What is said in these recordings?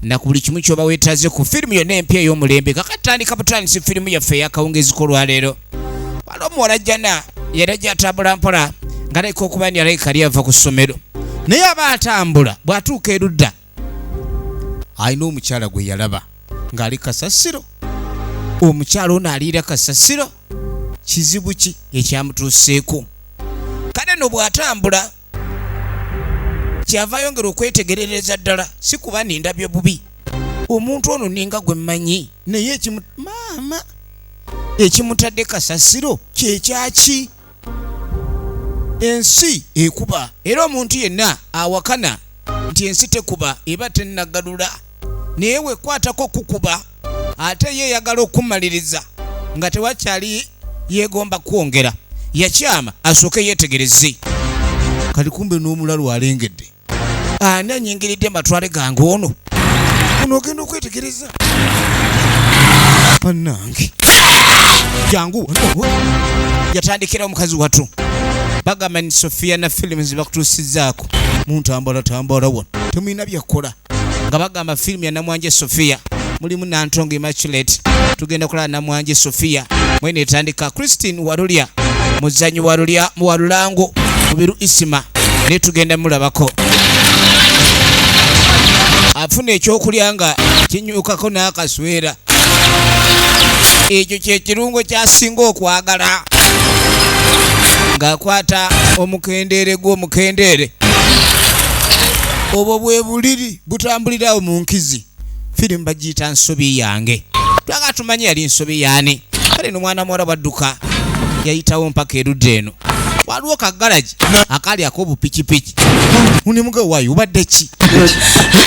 na ku buli kimu ky'oba weetaaze ku firimu yonna empya ey'omulembe kakatandika butandisi firimu yaffe ey'akawungeezi olwaleero. Waliwo omuwala Jana yali gy'atambula mpola ng'alabika okuba nti alabika yali ava ku ssomero naye aba atambula bw'atuuka erudda alina omukyala gwe yalaba ng'ali kasasiro. Omukyala ono aliira kasasiro, kizibu ki ekyamutuuseeko? Kale no bw'atambula kyava yongera okwetegerereza ddala, si kuba nindabye bubi omuntu ono ninga gwe mmanyi naye maama ekimutadde kasasiro kyekyaki? Ensi ekuba era omuntu yenna awakana nti ensi tekuba eba tennagalula, naye wekwatako kukuba ate yeeyagala okumaliriza nga tewakyali yeegomba kwongera, yakyama asooke yeetegereze. Kali kumbe n'omulalu alengedde ani anyingiridde matwale gange ono ogenda okwetegereza bannange jangu yatandikira omukazi watu bagamba ni Sofia na Films bakutuusizaako muntambala tambala wano temulina byakukola nga bagamba firimu ya Namwanje Sofia mulimu Nantongo Immaculate tugenda kulaba Namwanje Sofia mwene etandika Christine Walulya muzanyi Walulya mu Walulango mubiru Isima ne tugenda mulabako afuna ekyokulya nga kinyukako n'akaswera. Ekyo kye kirungo kyasinga okwagala ng'akwata omukendeere gw'omukendeere obwo bwe buliri butambulirawo mu nkizi. Firimu bagiyita Nsobi yange, twaga tumanyi yali nsobi yaani. Kale n'omwana muwala bwadduka yayitawo mpaka erudda eno waliwo kagalaji akali ak'obupikipiki unimuge waayo obadde ki?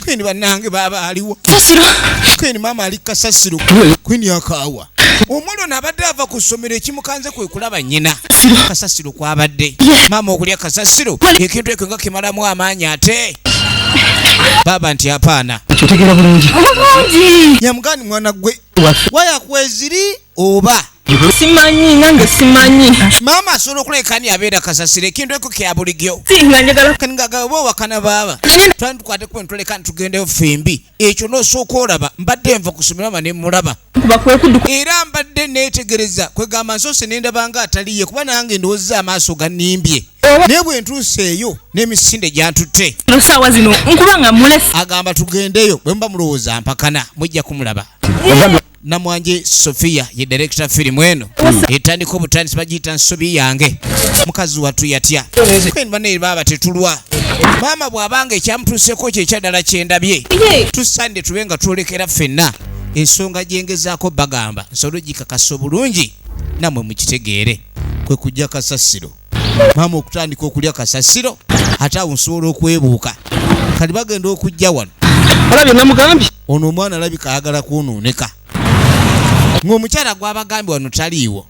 Kwini bannange baba aliwo kwini maama ali kasasiro kwini akaawa omwana ono abadde ava ku ssomero ekimukanze kwe kulaba nnyina kasasiro kwabadde maama okulya kasasiro ekintu ekyo nga kimalamu amaanyi ate baba nti apaana kyotegera bulungi nyamugani mwana gwe wayakweziri oba simanyi nange simanyi maama asobola okulekani abeera kasasiro ekintu ekyo kya bulijjo kanigagabo wakana baba tukwate kuba ntuleka ntugende ffembi ekyo n'osooka olaba mbadde nva ku ssomero ama ne mulaba era mbadde neetegereza kwegamba nsoose nendabanga ataliye kuba nange ndowooza amaaso gannimbye naye bwe ntuuse eyo n'emisinde gyantutte saawa zino nkuba nga mulesi agamba tugendeyo bwe muba mulowooza mpakana mujja kumulaba. Namwanje Sofia ye director firimu eno etandika obutandisi bagiyita Nsobi yange mukazi watu yatya kweni banne baba tetulwa maama bw'abanga ekyamutuuseeko kyekyadala kyendabye tusande tubenga twolekera ffenna ensonga gyengezaako bagamba nsobole gikakasa obulungi namwe mukitegeere kwe kujja kasasiro maama okutandika okulya kasasiro ate awo nsobola okwebuuka kati bagenda okujja wano alabye namugambye ono omwana alabika ayagala kwonooneka ng'omukyala gw'abagambye wano taliiwo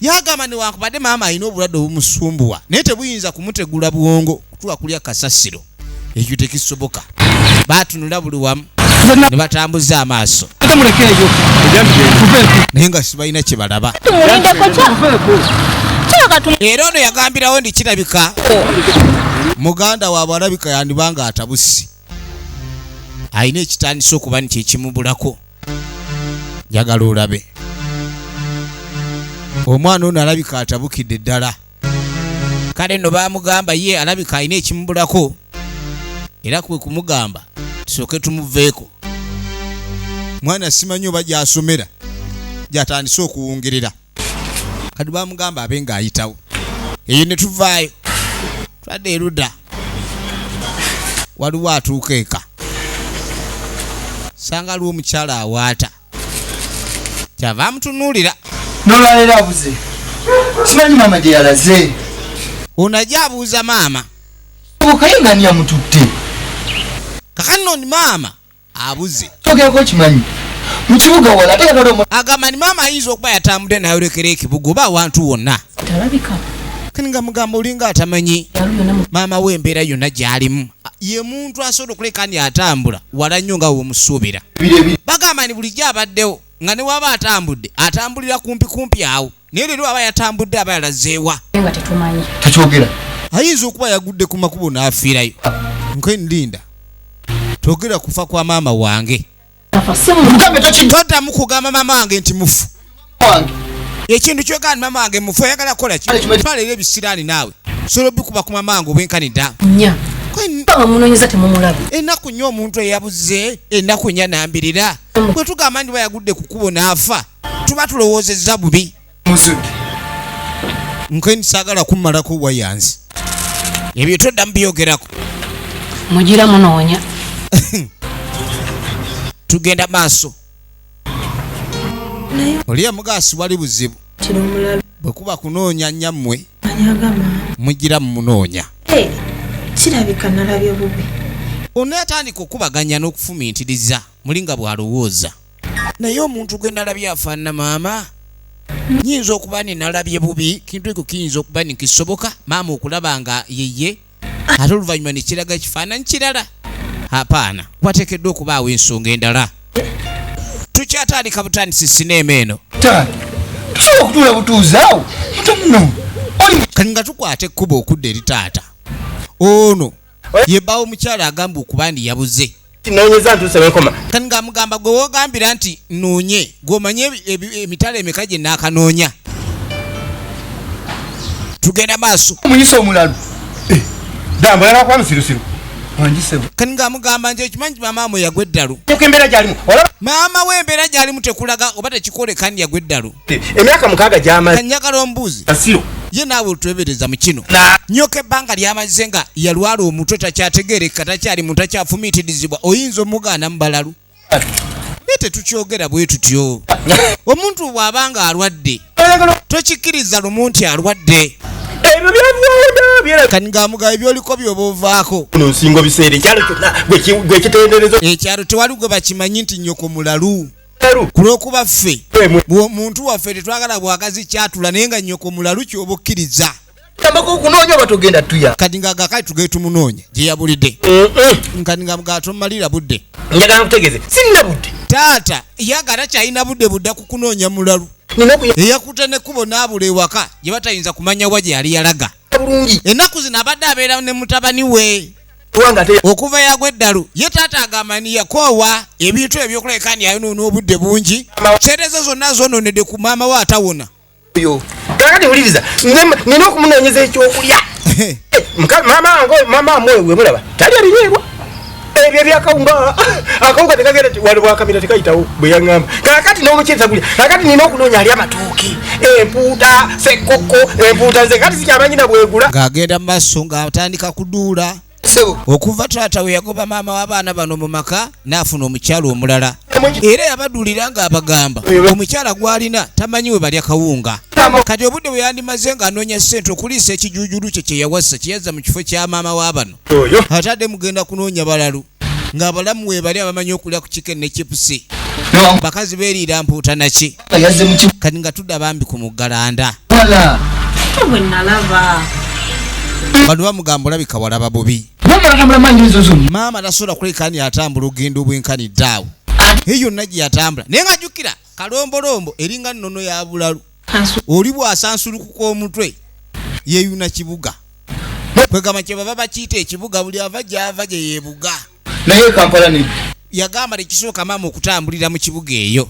yagamba newankubadde maama alina obulwadde obumusumbuwa naye tebuyinza kumutegula bwongo kutuwa kulya kasasiro ekyo tekisoboka. Baatunula buli wamu ne batambuza amaaso naye nga sibalina kye balaba era ono yagambirawo ndi kirabika muganda waabwe alabika yandibanga atabusi alina ekitandisa okuba nti ekimubulako njagala olabe omwana ono alabika atabukidde ddala. Kale nno baamugamba ye alabika alina ekimubulako era kwe kumugamba tusooke tumuveeko. Mwana simanyi oba gy'asomera gy'atandise okuwungerera kati baamugamba abe ng'ayitawo eyo ne tuvaayo twadde erudda waliwo atuuka eka sanga aliwo omukyala awaata kyava amutunuulira nolwalera abuze simanyi maama gye yalaze ono ajja abuuza maama obukaye nga ni yamututte kakati nno ni maama abuze togerako kimanyi mu kibuga wala ate yagala agamba ni maama ayinza okuba yatambudde nayolekera ekibuga oba awantu wonna talabika kani nga mugamba olinga atamanyi maama w'embeera yonna gy'alimu ye muntu asobola okuleka ni atambula wala nnyo nga weomusuubira. Bagamba ni bulijjo abaddewo nga ne waba atambudde atambulira kumpi awo naye leero aba yatambudde aba yalazeewa nga tetumanyi tekyogera ayinza okuba yagudde ku makubo n'afiirayo nkwe ndinda togera kufa kwa maama wange. Mugambe tokintu Toddamu kugamba maama wange nti mufu. wange. Ekintu kyogamba maama wange mufu ayagala kukola ki? Twalira ebisiraani naawe. Sobola bikuba ku maama wange obwenkanidda. Nya. Bamunoonyeza temumulabye. Ennaku nnyo omuntu eyabuze, ennaku nnya nambirira. Bwe tugamba ndi bayagudde ku kkubo n'afa, tuba tulowoozezza bubi. Musudde. Nkwe saagala kummalako wayanzi. Ebyo toddamu byogerako. Mugira munoonya. Tugenda maaso. Oli amugaasi wali buzibu. Kino omulala. Bwe kuba kunoonya nnyammwe, Anyagama. mugira mumunoonya. Kirabika nalabye bubi. Ono yatandika okubaganya n'okufumiitiriza mulinga bw'alowooza. Naye omuntu gwe nalabye afaanana maama. Nyinza okuba ni nalabye bubi, kintu ekyo kiyinza okuba ni kisoboka, maama okulaba nga yeye, ate oluvannyuma ne kiraga kifaananyi kirala. Apaana, wateekeddwa okubaawo ensonga endala. Tukyatandika butandisi sineema eno. Taata. Tusobola okutuula butuuzi awo. Muto muno. Kati nga tukwata ekkubo okudda eri taata. Ono ye bbaawo omukyala agamba okuba ndi yabuze. Noonyeza ntuse wenkoma. Kati ng'amugamba gwe woogambira nti nnoonye, gw'omanye emitala emeka gye naakanoonya. Tugenda maaso. Omuyisa omulalu. Dambo yana kwa musirusiru. Wanjisebo. Kati ng'amugamba nti ekimanyi maama mwe yagwa eddalu. Embeera gyalimu. Olaba Maama w'embeera gy'alimu tekulaga oba tekikoleka ndi yagwa eddalu. emyaka 6 gy'amaze. Kati njagala ombuuzi. Kasiro. Ye naawe otuteebereza mu kino. Na Nyoka ebbanga lyamaze nga yalwala omutwe takyategeereka takyali muntu takyafumiitirizibwa oyinza omugaana mu balalu. Naye tetukyogera bwe tutyo. Omuntu bw'abanga alwadde tokikkiriza lumu nti alwadde. ebyo byavuda byera Kati ng'amugamba ebyoliko by'oba ovaako. kuno nsingo biseere kyalo kyonna gwe kitenderezo. Ekyalo tewali gwe bakimanyi nti nnyoko mulalu. Lalu. Kulw'okuba ffe Emwe. muntu waffe tetwagala bwagazi kyatula naye nga nnyoko mulalu ky'oba okkiriza. Tambako kunoonya batogenda tuya. Kati ng'agakali tugende tumunoonya gye yabulidde. Kati ng'amugamba tomalira budde. Njagala nkutegeeze. Sinna budde. Taata yagala kyalina budde budda kukunoonya mulalu. Nina kuya Eyakutte n'ekkubo n'abula ewaka gye batayinza kumanya wa gye yali yalaga. bulungi. Ennaku zino abadde abeera ne mutabani we. Wanga te. Okuva yagwa eddalu ye taata agamba ni yakoowa ebintu ebyokuleka ni ayonoona obudde bungi. Kyerezo zonna zonoonedde ku maama we atawona. Yo. Kakati uliriza. Nina okumunoonyeza ekyokulya. Mama mwe we mulaba. Tali abinyerwa. Ebyo byakawunga. Akawunga tekagenda wali bwakamira tekayitawo bwe yaŋŋamba. Kakati n'omukyere tagulya. Kakati nina okunoonya ali amatooke. Empuuta, sekkokko, empuuta ze kati sikyamanyi na bwegula. Ng'agenda mu maaso ng'atandika kuduula. Sebo. Okuva taata we yagoba maama w'abaana bano mu maka n'afuna omukyala omulala. Era yabaduulira ng'abagamba omukyala gw'alina tamanyi we balya kawunga. Kati obudde bwe yandimaze ng'anoonya ssente okuliisa ekijuujulu kye kye yawassa kye yazza mu kifo kya maama w'abano. Oyo. Atadde mugenda kunoonya balalu ng'abalamu we bali abamanyi okulya ku chicken ne chipusi. No. Bakazi beeriira mpuuta naki. Yazze mu kibuga. Kati nga tudda bambi ku muggalanda. Wala. Bwe nalaba. Bano bamugamba olabika walaba bubi. Mama natambula manyi ezo zonna. Maama tasobola kuleka ni atambula ogenda obwenkanidde awo. Eyo yonna gye yatambula naye ng'ajjukira kalombolombo eringa nnono ya bulalu. Oli bw'asansulukuka omutwe yeeyuna kibuga. Kwegamba kye baba bakiyita ekibuga buli ava gy'ava gye yeebuga. Naye Kampala ne. Yagamba tekisooka maama okutambulira mu kibuga eyo.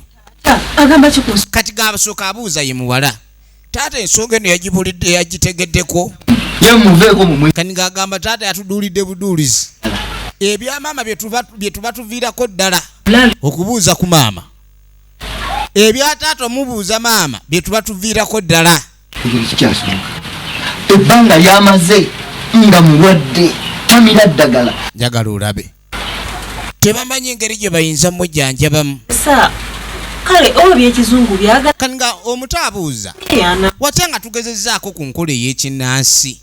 Agamba kikusa. Kati gabasooka abuuza ye muwala. Taata ensonga eno yagibulidde yagitegeddeko. Ye muveeko mu mwe. Kati ng'agamba taata yatuduulidde buduulizi. Ebya maama bye tuba tuviirako ddala okubuuza ku maama. Ebya taata omubuuza maama bye tuba tuviirako ddala. Ekyo kikyasooka. Ebbanga lyamaze nga mulwadde tamira ddagala. Njagala olabe. Tebamanyi engeri gye bayinza mujjanjabamu. Sa kale oba by'ekizungu byagala. Kati nga omuto abuuza. Yana. Wate nga tugezezzaako ku nkola ey'ekinnansi.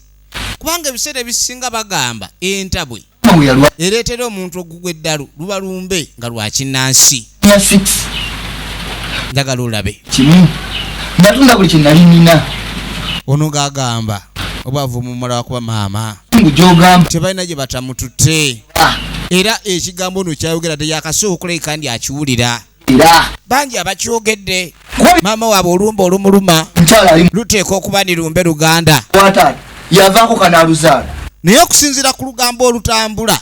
Kubanga ebiseera ebisinga bagamba entabwe Mama yalwa. ereetera omuntu ogugwa eddalu luba lumbe nga lwa kinnansi. Ya 6. Njagala olabe. Kimu. Natunda buli kye nali nina. Ono ng'agamba obwavu mumala wakuba maama. Ngu gy'ogamba. Tebalina gye batamututte. Era ekigambo ono kyayogera teyakasooka okulabika ndi akiwulira. Era. Bangi abakyogedde. Maama waabwe olumba olumuluma Nkyala ali luteeka okuba ni lumbe Luganda. wataali. Yavaako kanaaluzaala. Naye okusinziira ku lugambo olutambula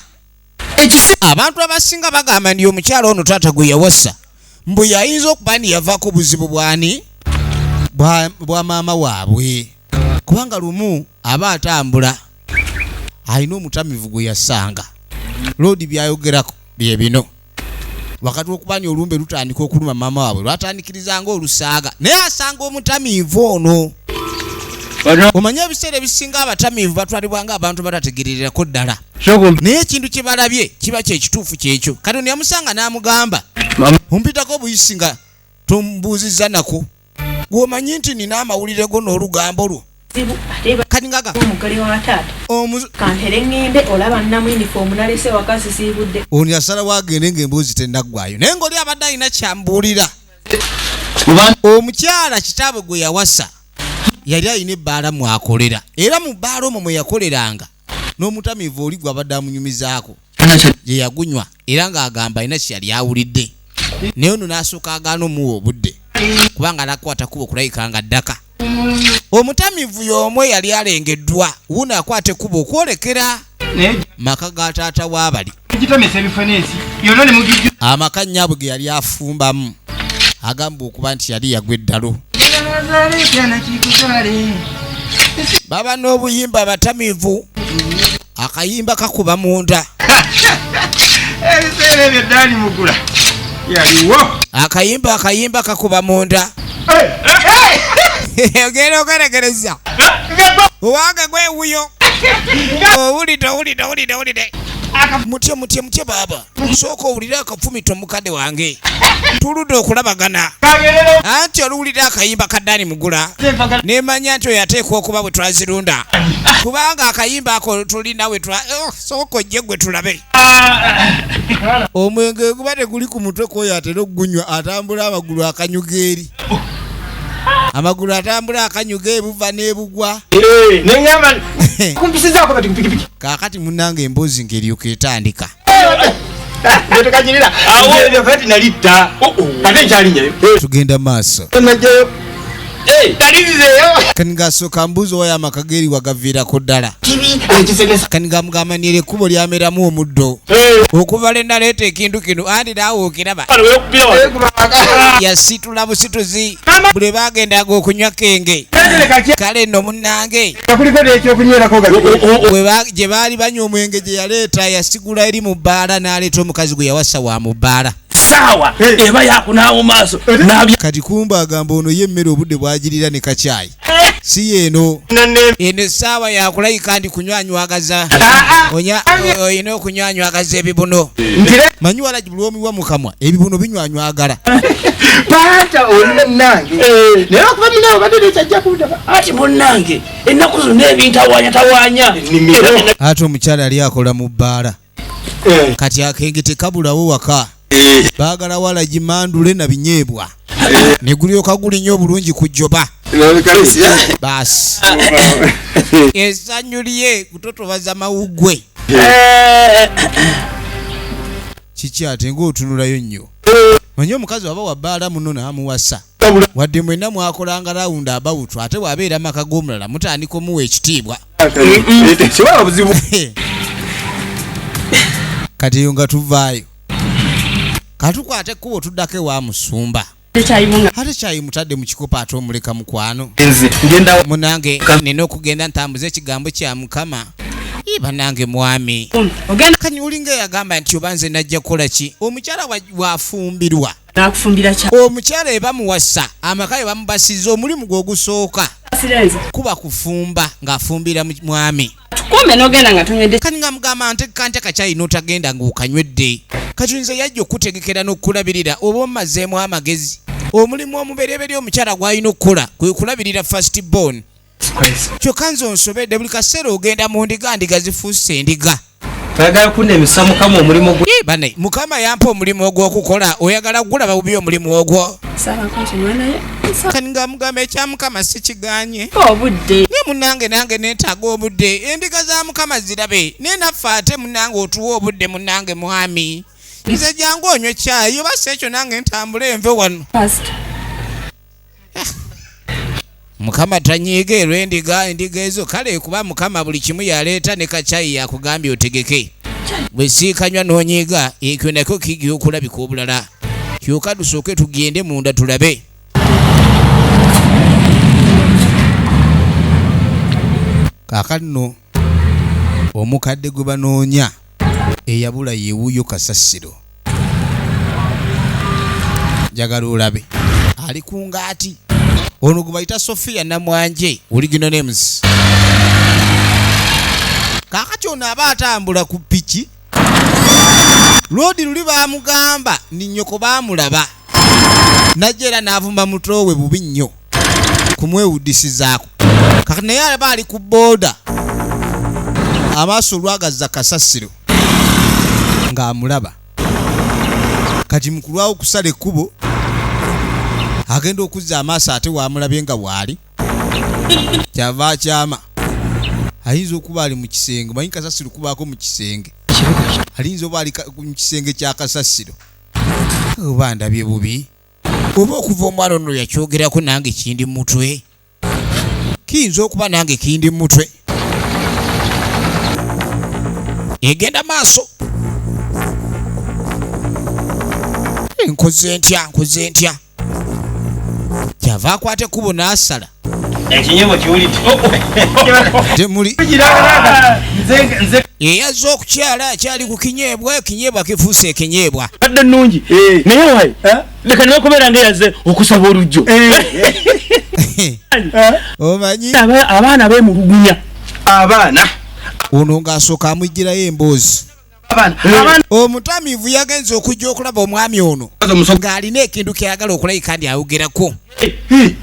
abantu abasinga bagamba ndi omukyala ono taata gwe yawasa mbu yayinza okuba ndi yavaako buzibu bwani bwa maama waabwe kubanga lumu aba atambula alina omutamivu gwe yasanga loodi byayogerako bye bino wakati wokuba ni olumbe lutandika okuluma maama waabwe lwatandikirizanga olusaaga naye asanga omutamivu ono omanye ebiseera ebisinga abatamivu batwalibwanga abantu batategereerako ddala naye ekintu kye balabye kiba kyekituufu kyekyo kati ono yamusanga n'amugamba ompitako obuyisi nga tombuuzizza nako gw'omanyi nti nina amawulire go n'olugambo lwo kati ngaga omugale wa taata kantere ngende olaba nnamu yunifoomu nalese waka sisiibudde ono yasalawo agende ng'emboozi tennaggwayo naye ng'oli abadde alina kyambuulira omukyala kitaabwe gwe yawasa yali alina ebbaala mwakolera era mu bbaala omwo mwe yakoleranga n'omutamivu oli gwe abadde amunyumizaako gye yagunywa era ng'agamba alina kye yali awulidde naye ono n'asooka agaana omuwa obudde kubanga nakwata kuba okulayika nga ddaka omutamivu y'omu yali alengeddwa wuno akwata ekkuba okwolekera maka ga taata waabali amaka nnyabwe ge yali afumbamu agamba okuba nti yali yagwa eddalo baba n'obuyimba abatamivu akayimba kakuba munda akayimba kakuba munda ogenda okwerekereza owange gwewuyo owulide mutye baba sooka owulire akafumita omukadde wange tuludde okulabagana anti oluwulire akayimba ka Dani Mugula nemanya nti oyo ateekwa okuba bwe twazirunda kubanga akayimba ako tulina sooka ojje gwe tulabe omwenge guba teguli ku mutwe kwoyo atera okugunywa atambula amagulu akanyuga eri amagulu atambula akanyuga ebuva n'ebugwa kakati munnange emboozi ng'eryoka etandika tugenda maaso kani ngasooka mbuuzi owayo amaka geeri wagaviirako ddala kani ngamugamba nire ekkubo lyameramu omuddo okuva lwe naleeta ekintu kino andi naawe okiraba yasitula busituzi buli bagendaga okunywa kenge kale nno munnange gye baali banywa omwenge gye yaleeta yasigula eri mu bbaala n'aleeta omukazi gwe yawasa wa mu bbaala sawa eba yakunaawo maaso kati kumba agamba ono ye emmere obudde bwagirira ne kacaayi si yeeno eno essaawa yakulayika ndi kunywanywagaza olina okunywanywagaza ebibuno manyi walagi buli omiwa mu kamwa ebibuno binywanywagala paata oli munnange naye okuba ninawe badde kyajja kundaba ati munnange ennaku zonna ebintu awaanyatawaanya ate omukyala yali akola mu bbaala kati akenge tekabulawo waka baagala walagi mandule na binyeebwa ne gulyoka gulinya obulungi ku jjoba baasi essanyu lye kutotobaza mawuggwe kiki ate ng'otunulayo nnyo manyi omukazi waba wa bbaala muno n'amuwasa wadde mwenna mwakolanga rawundi abawutu ate bw'abeera maka g'omulala mutandika omuwa ekitiibwa kati eyo nga tuvaayo katukwate ekkubo tuddako ewa musumba ate kyayi mutadde mu kikopo ate omuleka mukwano munange nina okugenda ntambuza ekigambo kya Mukama bannange mwami kani olinga eyagamba nti oba nze najja kukola ki omukyala wafumbirwa omukyala ebamuwasa amaka ebamubasiza omulimu gwe ogusooka kuba kufumba ng'afumbira mwami kani nga mugamba nteka kyayi n'otagenda ng'okanywedde kati nze yajja okutegekera n'okulabirira oba omumazeemu amagezi omulimu omubereberye omukyala gw'alina okukola kwe kulabirira first born kyokka nze onsobedde buli kaseera ogenda mu ndiga zifuuse endiga oyagala kunnemesa Mukama omulimu gwe bane Mukama yampa omulimu ogw'okukola oyagala gulaba bubi omulimu ogwo kani nga mugamba ekya Mukama sikiganye obudde ne munnange nange neetaaga obudde endiga za Mukama zirabe naye naffe ate munnange otuwa obudde munnange mwami nze jangu onywe caayi oba si ekyo nange ntambule enve wano Mukama tanyiiga endiga ezo kale kuba Mukama buli kimu yaleeta ne kacaayi yakugambye otegeke bwe siikanywa n'onyiga ekyo nakyo kigiye okulabika obulala kyokka tusooke tugende munda tulabe. Kaakati nno omukadde gwe banoonya eyabula yeewuuyo kasasiro. Njagala olabe ali ku ngaati. Ono gwe bayita Sophia Namwanje original names. Kaakati ono aba atambula ku piki. Lodi luli baamugamba ni nnyoko baamulaba. Najja era n'avuma muto we bubi nnyo kumwewuddisizaako. Kakati naye aba ali ku booda. Amaaso lwagazza kasasiro ng'amulaba. Kati mukulwawo kusala ekkubo agenda okuzza amaaso ate waamulabye nga bw'ali. Kyava akyama. Ayinza okuba ali mu kisenge. Manyi kasasiro kubaako mu kisenge. Alinza oba ali mu kisenge kya kasasiro. Oba ndabye bubi. Oba okuva omwana ono yakyogerako nange kindi mutwe. Kiyinza okuba nange kindi mutwe. Egenda maaso. Nkoze ntya. Kyava akwata ekkubo n'asala. Ekinyebo kiwulidde. Temuli. Yazze okukyala akyali ku kinyeebwa. Ekinyeebwa kifuuse ekinyeebwa. Badde nnungi. Naye wayi. Leka ne bakubeera ng'eyaze okusaba olujjo. Omanyi abaana beemulugunya. Abaana. Ono ng'asooka amugirayo emboozi. Omutamiivu yagenze okujja okulaba omwami ono ng'alina ekintu kyayagala okulayika ndi ayogerako.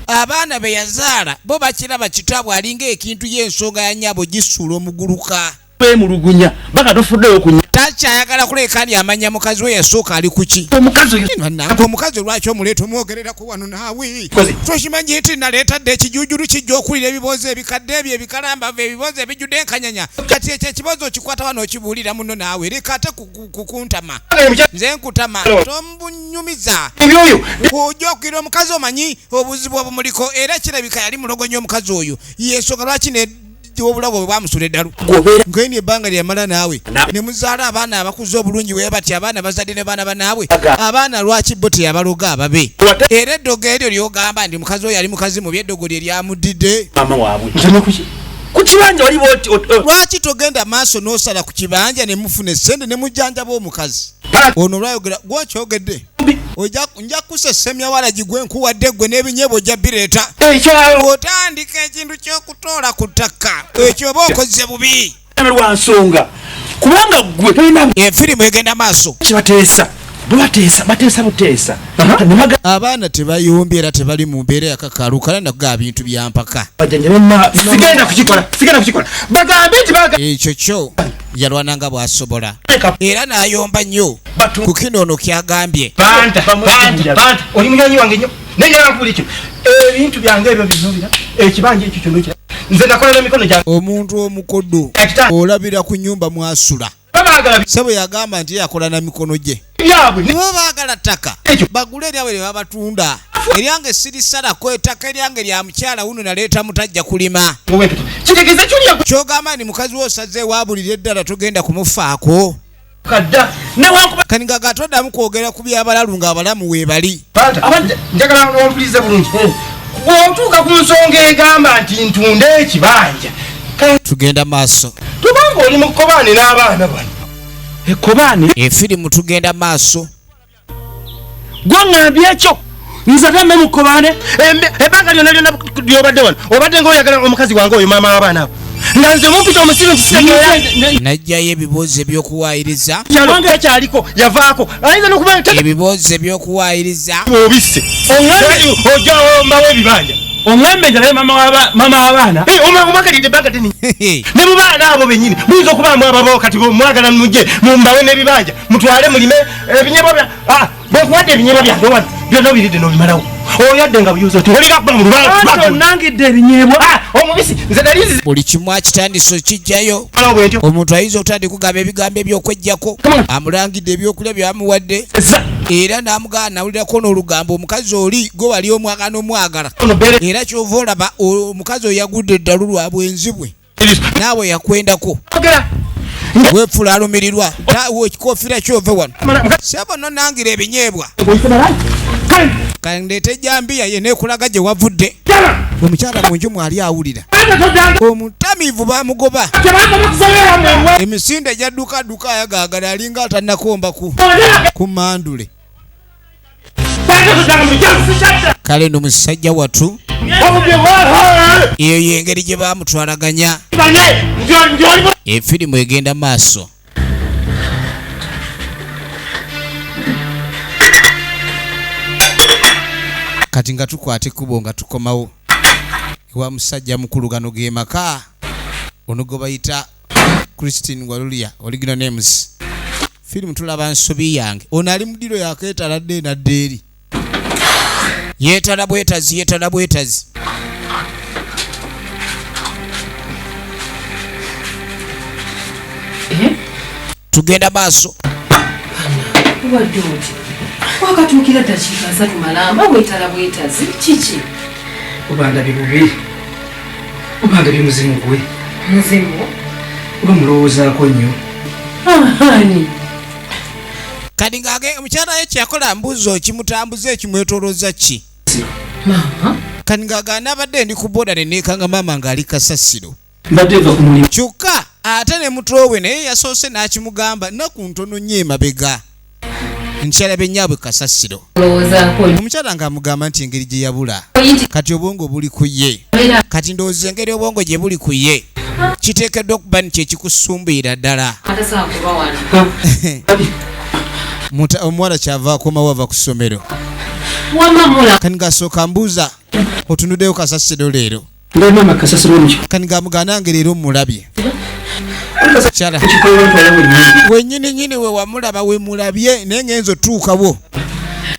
Abaana be yazaala bo bakiraba kitaabwe alinga ekintu y'ensonga ya nnyabo gisuula omuguluka. Beemulugunya baka tofuddeyo kunya. Takyayagala kuleka ndi amanya mukazi we yasooka ali ku ki. Omukazi lwaki omuleeta omwogererako wano naawe. Tokimanyi nti naleetadde ekijuujulu kijja okulira ebibuuzo ebikadde ebyo ebikalambavu ebibuuzo ebijjudde enkanyanya. Kati ekyo ekibuuzo okikwata wano okibuulira muno naawe leka ate kukuntama. Nze nkutama tomunyumiza. Ojja okugira omukazi omanyi obuzibu obumuliko era kirabika yali mulogonya omukazi oyo yensonga lwaki ne obulago bwe bwamusula eddalu. Ngeni ebbanga lyamala naawe ne muzaala abaana abakuze obulungi we bati abaana bazadde ne baana banaabwe. Abaana lwaki bo teyabaloga ababe. Era eddogo eryo lyogamba ndi mukazi oyo ali mukazi mubi eddogo lye lyamuddidde. Mama waabwe. Ku kibanja wali boti. Lwaki togenda maaso n'osala ku kibanja ne mufuna essente ne mujjanjaba omukazi. Ono lwayogera gwokyogedde. Nja kusesemya walagi gwe nkuwadde gwe n'ebinyeebwa ojja bireeta. Otandika ekintu ky'okutoola ku ttaka ekyo oba okoze bubi. Lwa nsonga kubanga gwe tolina efirimu egenda maaso. Kibateesa bateesa buteesa. Abaana tebayombye era tebali mu mbeera yakakalu kale nakugaa bintu byampaka. Sigenda kukikola. Bagambe nti ekyo kyo yalwananga bw'asobola era n'ayomba nnyo ku kino ono kyagambye. Banta oli munyonyi wange nnyo naye nakubula ekyo ebintu byange ebyo binobira ekibanja ekyo kyonna kira nze nakola n'emikono gyange. Omuntu omukodo olabira ku nnyumba mwasula. Sebo yagamba nti yakola na mikono gye. Nibo baagala ttaka bagule eryawe lye babatunda. Eryange sirisalako ettaka eryange lya mukyala wuno naleeta mutajja kulima. Kyogamba ni mukazi w'osaze waabulira eddala togenda kumufaako. Kaninga gatoddamu kwogera ku by'abalalu ng'abalamu weebali. Njagala ompulirize bulungi. Bw'otuuka ku nsonga egamba nti ntunde ekibanja tugenda maaso. Tubanga oli mu kkobaane n'abaana bano. Ekkobaane efirimu tugenda maaso. Gwangambye ekyo nze tamme mu kkobaane ebbanga lyonna lyobadde wano obadde ng'oyagala omukazi wange oyo maama w'abaana abo nga nze mumpita omusiru nti najjayo ebibuuzo eby'okuwaayiriza. kyalwange ekyaliko yavaako ayinza n'okuba ebibuuzo eby'okuwaayiriza obisse ojja ombawo ebibanja omwembe njalayo mama w'abaana omwagalidde ebbanga teni ne mu baana abo bennyini muyinza okubaamu ababo kati mwagala mujje mumbawe n'ebibanja mutwale mulime ebinyebwa bwenkuwadde ebinyebwa byange wano byonna obiridde n'obimalawo oyadde nga buyuza oti olina kuba mu lubanza onangidde ebinyebwa omubisi nze nalizi buli kimu akitandise okijjayo. Omuntu ayinza okutandika kugamba ebigambo eby'okwejjako amulangidde ebyokulya byamuwadde era n'amugamba nawulirako n'olugambo omukazi oli gwe wali omwagala n'omwagala era kyova olaba omukazi oyo yagudde eddalu lwa bwenzi bwe naawe yakwendako. wefula alumirirwa tawo ekikofiira kyove wano sebo nonangira ebinyeebwa kandete jambiya ye nekulaga gye wavudde omukyala munju mwali awulira omutamiivu bamugoba emisinde egyaddukaduka ayagaagala alinga atanakomba ku mandule kale no musajja watu eyo yengeri gye bamutwalaganya efirimu egenda maaso kati nga tukwate kubo nga tukomawo ewa musajja mukulu gano ge maka ono gwe bayita Christine Walulia original names firimu tulaba nsobi yange ono ali mudiro yakeetaladde nadde eri yeetala bwetazi tugenda maaso wakatukira dakiika 3 malamba wetala bwetazi kiki ubanda bibubi ubanda bimuzimu gwe muzimu mulowoozaako nnyo ahani kati ngage omukyala ye kyakola mbuzo kimutambuza ekimwetolooza ki mama kati ngagana abadde ndi ku boda nenekanga mama ng'ali kasasiro mbadde eva ku mulimu kyokka ate ne mutowe naye yasoose n'akimugamba naku ntono nnyo emabega nkyala bennyabwe kasasiro omukyala ng'amugamba nti engeri gye yabula kati obwongo buli ku ye kati ndowooza engeri obwongo gye buli ku ye kiteekeddwa okuba nti ekikusumbuira ddala omuwala kyava akomawo ava ku ssomero kani ngasooka mbuuza otunuddeyo kasasiro leero kani ngamuganange leero mulabye kyala wennyininyini we wamulaba we mulabye naye ngenza otuukawo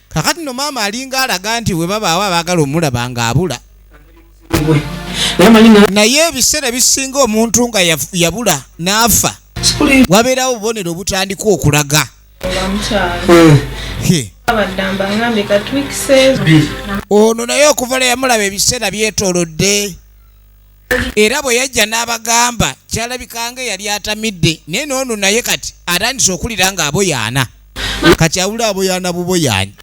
kakati no maama alinga alaga nti we babaawo abaagala omulaba ng'abula naye ebiseera bisinga omuntu nga yabula n'afa wabeerawo obubonero obutandika okulaga ono naye okuva lwe yamulaba ebiseera byetoolodde era bwe yajja n'abagamba kyalabikanga yali atamidde naye noono naye kati atandise okulira ng'aboyaana kati awula aboyaana buboyaanyi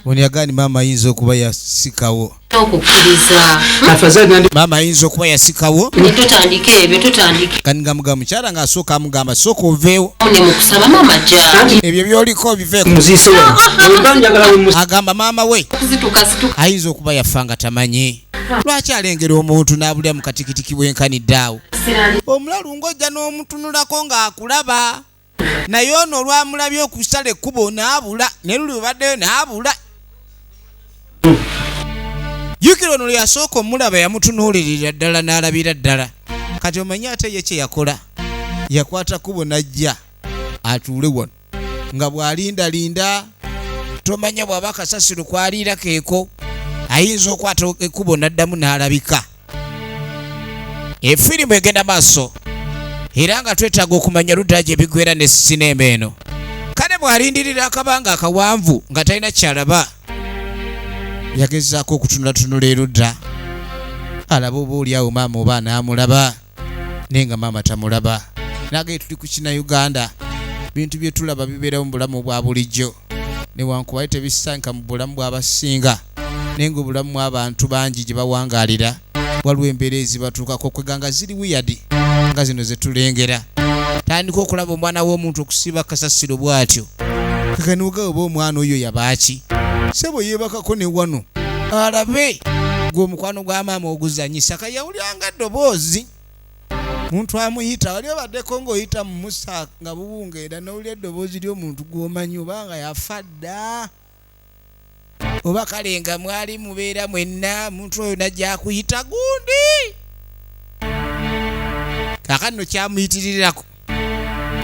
ono yagani maama ayinza okuba yasikawo maama ayinza okuba yasikawo kani ngamugamba mukyala ng'asooka amugamba sooka oveewo ebyo byoliko biveeko agamba maama we ayinza okuba yafa nga tamanyi lwaki alengera omuntu n'abulira mu katikitiki bwenkaniddaawo omulalu ng'ojja n'omutunulako ng'akulaba naye ono olwamulabye okusala ekkubo n'abula ne luli bubaddeyo n'abula jjukira ono lyasooka omulaba yamutunuulirira ddala n'alabira ddala kati omanyi ate ye kye yakola yakwata kkubo n'ajja atuule wano nga bw'alindalinda tomanya bw'aba kasasiro kwaliira keeko ayinza okwata ekkubo n'addamu n'alabika efirimu egenda maaso era nga twetaaga okumanya ludda gye bigwera ne sinema eno kale bw'alindirira akabanga akawanvu nga talina kyalaba yagezaako okutunulatunula erudda alaba oba oliawo maama oba anaamulaba naye nga maama tamulaba nagaye tuli ku kina Uganda bintu bye tulaba bibeerawo mu bulamu bwa bulijjo newankubadde tebisanka mu bulamu bw'abasinga naye nga obulamu bw'abantu bangi gye bawangaalira waliwo embeera ezibatuukako kweganga ziri wiyadi nga zino ze tulengera tandika okulaba omwana w'omuntu okusiba kasasiro bw'atyo kakanuuga oba omwana oyo yabaaki sebo yeebakako ne wano alabe gw'omukwano gwa maama oguzanyisa kayawulyanga ddoboozi muntu amuyita wali obaddeko ng'oyita mu musa nga buwungeera n'owulya eddoboozi ly'omuntu gw'omanyi oba nga yafa dda oba kale nga mwali mubeera mwenna muntu oyo najja akuyita gundi kakati no kyamuyitirirako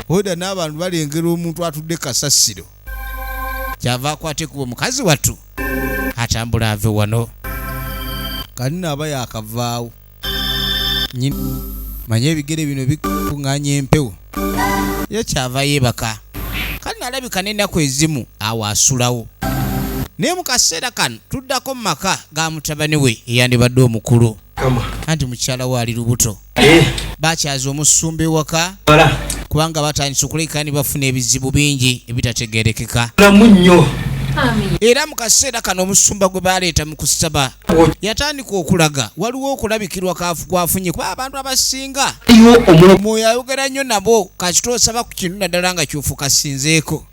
oda n'abantu balengera omuntu atudde kasasiro kyava akwate kuba omukazi watu atambula ave wano kati naaba yakavaawo manye ebigere bino bikuŋŋaanya empewo ye kyava yeebaka kati nalabika n'ennaku ezimu awo asulawo naye mu kaseera kano tuddako mu maka ga mutabani we eyandibadde omukulu anti mukyala waali lubuto bakyaza omusumba ewaka kubanga batandise okulekaani bafuna ebizibu bingi ebitategerekeka era mu kaseera kano omusumba gwe baleeta mu kusaba yatandika okulaga waliwo okulabikirwa kwafunye kuba abantu abasinga mwoyo ayogera nnyo nabo kakitosaba ku kinu naddala nga kyofuuka sinzeeko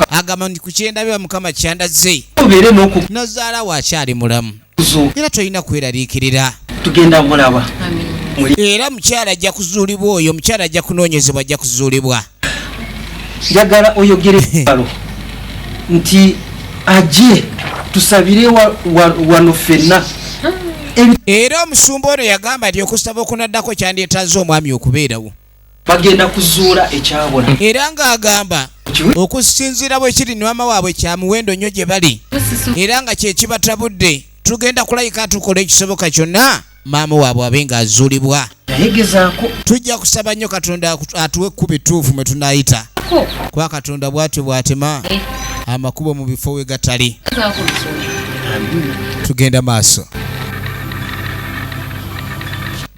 agamba ndi ku kyendabya mukama kyandaze nazaala waakyali mulamu era tolina kweraliikirira tugenda mulaba era mukyala ajja kuzuulibwa oyo omukyala ajja kunoonyezebwa ajja kuzuulibwa njagala oyogere balo nti aje tusabire wano ffenna era omusumba ono yagamba nti okusaba okunaddako kyandyetaze omwami okubeerawo bagenda kuzuula ekyabona era ng'agamba okusinziira bwe kiri maama waabwe kya muwendo nnyo gye bali era nga kyekibatabudde tugenda kulayika tukola ekisoboka kyonna maama waabwe abe ng'azuulibwa nayegezaako tujja kusaba nnyo katonda atuwe ekkubo ettuufu mwe tunaayita kuba katonda bw'atyo bw'atema amakubo mu bifo we gatali tugenda maaso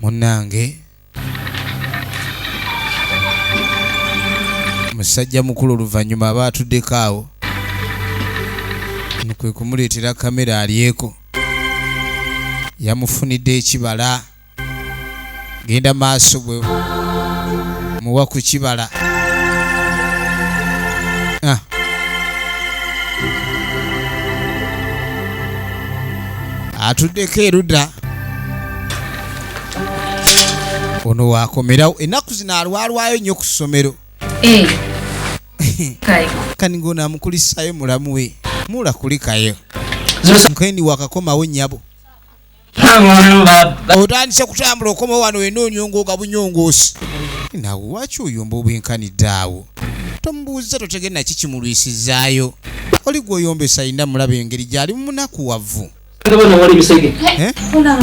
munnange musajja mukulu oluvannyuma aba atuddeko awo kwe kumuleetera kamera alyeko yamufunidde ekibala genda maaso bwe muwa ku kibala atuddeko erudda ono waakomerawo ennaku zino alwalwayo nnyo ku ssomero kani ng'onaamukulisayo mulamu we muula kulikayo nkendi wakakomawo nnyabo otandise kutambula okoma wano wena onyongooga bunyongoosi nawe waki oyomba obwenkanidde awo tomubuuziza totegere naki kimulwisizaayo oli gweoyombesa ayina mulaba engeri gy'ali munakuwavu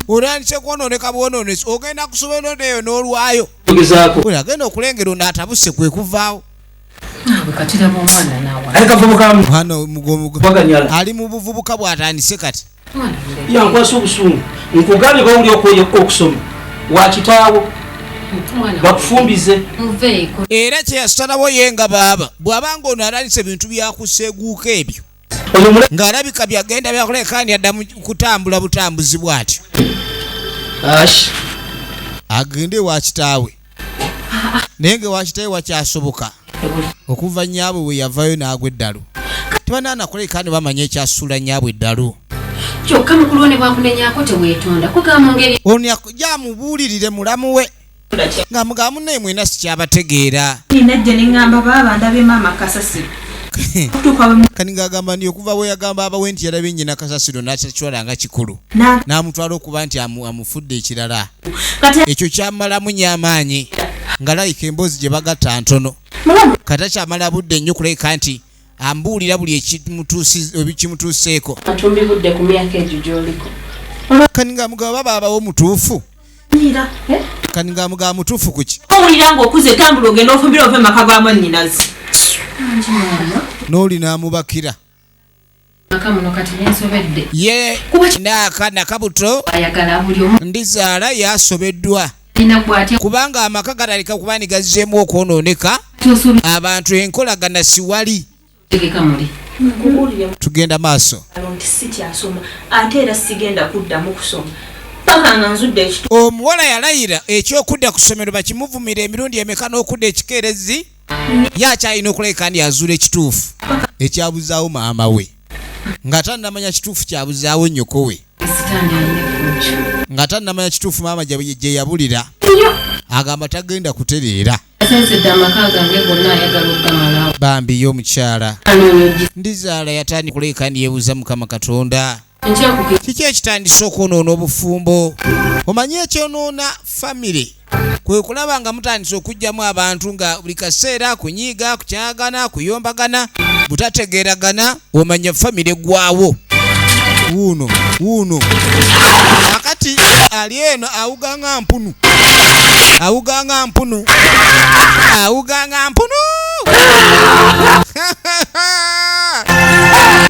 otandise kwonooneka bwonoonesi ogenda kusomero neyo n'olwayo agenda okulengera ono atabuse kwe kuvaawo ali mu buvubuka bw'atandise kati yankwasa obusungu nkugambye bawuli okusoma wakitaawo bakufumbize era kyeyasalawo ye nga baaba bw'abanga ono atandise ebintu byakuseeguuka ebyo ng'alabika byagenda byakulekaani adda mu kutambula butambuzi bw'atyo agende wakitaawe naye nga wakitaawe wakyasoboka okuva nyaabwe we yavayo n'agwa eddalu tebanaanakulekaani bamanya ekyasuula nyaabwe eddalu kyokka mukulu wo ne bwakunenyako teweetonda kugamba ngeri ono jamubuulirire mulamu we nga mugamu naye mwena sikyabategeera najja neŋŋamba baaba ndabye maama kasasiro kani ng'agamba nti okuva bwe yagamba abawe nti yalabye nnyina kasasiro n'atakitwala nga kikulu n'amutwala okuba nti amufudde ekirala ekyo kyamalamu nnyo amaanyi nga layika emboozi gye bagatta ntono kata kyamala budde nnyo kuleka nti ambuulira buli ekimutuuseeko atumbibudde ku myaka egyo gy'oliko kani ng'amugamba babaabawo mutuufu kani ng'amugamba mutuufu kuki owulira ng'okuze tambula ogenda ofumbira ova emaka ga mwannyinazi n'oli n'amubakira akamuno kati nensobedde ye naaka nakabuto ayagala buli omu ndizaala yasobeddwa alina bw'atya kubanga amaka gatalika kuba ni gazzeemu okwonooneka abantu enkolagana siwali tegeka muli tugenda maaso nti sikyasoma ate era sigenda kuddamu kusoma paka nga nzudde ekito omuwala yalayira ekyokudda ku ssomero bakimuvumira emirundi emeka n'okudda ekikeerezi yakyalina okuleka ndi azuula ekituufu ekyabuzaawo maama we nga tannamanya kituufu kyabuzaawo nnyoko we nga tannamanya kituufu maama gye yabulira agamba tagenda kutereera asensedde amaka gange gonna ayagala okugamalawo bambi ye omukyala anoonyogi ndizaala yatandika kuleka ndi yeebuuza mukama katonda nkyakuge kiki ekitandise okwonoona obufumbo omanyi ekyonoona famire kwe kulaba nga mutandise okugjamu abantu nga buli kaseera kunyiiga kukyagana kuyombagana butategeeragana omanya famire gwawo wuuno akati ali eno awuganga mpunu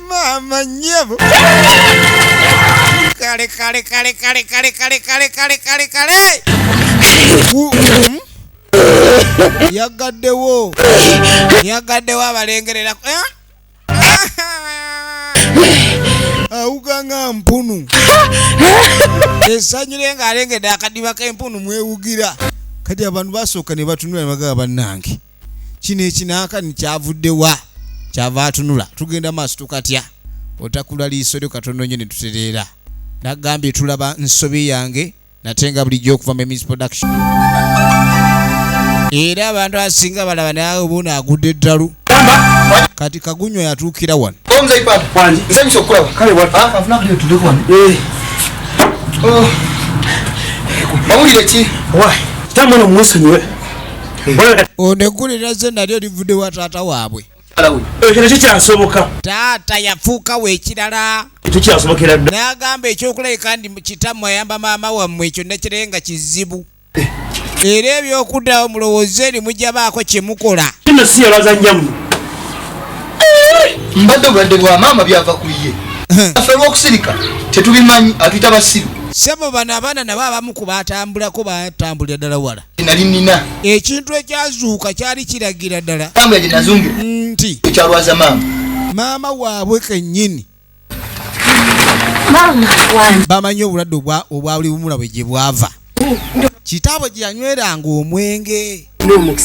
maama nyabo yagaddewo abalengerera awuganga mpunu esanyire nga alengedde akadiba k'empunu mwewugira kati abantu basooka ne batunula ne bagaba bannange kino ekinaaka nikyavuddewa kyava atunula tugenda maaso tukatya otakula liiso lyo katono nnyo ne tutereera nagambye tulaba nsobi yange natenga bulijjo okuva mu Miss Production era abantu asinga balaba nawe obuna agudde eddalu kati kagunywa yatuukira wano oneggulira ze nalyo livudde wa taata waabwe ekyo kikyasoboka taata yafuuka weekirala tukyasobokera dda n'agamba ekyokulabika ndi kitammwe ayamba maama wammwe ekyo nakirenga kizibu era ebyokuddawo mulowooze eri mujja baako kye mukola kino si yalwazannyamu mbadde obulwadde bwa maama byava ku ye affe olw'okusirika tetubimanyi atuyita basiru sebo bano abaana nabo abamu ku baatambulako baatambulira ddala wala nali nina ekintu ekyazuuka kyali kiragira ddala tambula gye nazungira nti ekyalwaza maama maama waabwe kennyini bamanyi obulwadde obwabuli bumula bwe gye bwava kitaabwe gye yanyweranga omwenge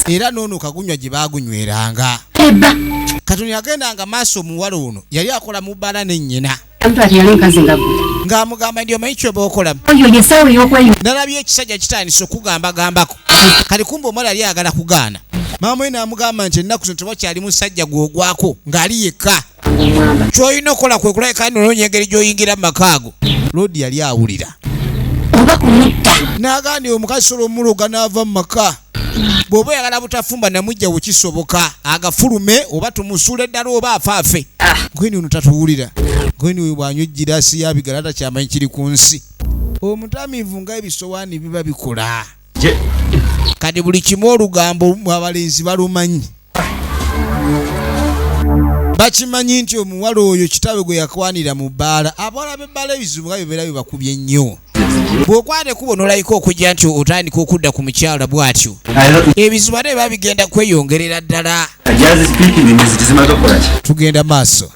era noono kagunywa gye baagunyweranga katono yagendanga maaso omuwala ono yali akola mu bbala nennyina ng'amugamba ndi omanyi kyoba okolamu nalabye ekisajja kitandise okugambagambako kati kumba omuwala yali ayagala kugaana maama we n'amugamba nti ennaku zino tewakyali musajja gw'ogwako ng'ali yekka ky'olina okukola kwe kulabika noonya engeri gy'oyingira mu makaago loodi yali awulira n'agambye omukazi sola omuloga n'ava mu maka bw'oba oyagala butafumba namujja wekisoboka agafulume oba tumusula eddala oba afaafe gweni ono tatuwulira gweni we bwanywa girasi yabigala takyamanyi kiri ku nsi omutamiivu nga ebisowaani biba bikola kati buli kimu olugambo abalenzi balumanyi bakimanyi nti omuwala oyo kitawe gwe yakwanira mu bbaala abawala b'ebbaala ebizibu nga bibeera bibakubye nnyo bw'okwate kubona olayika okujja nti otandika okudda ku mukyala bw'atyo ebizibu ate biba bigenda kweyongerera ddala tugenda maaso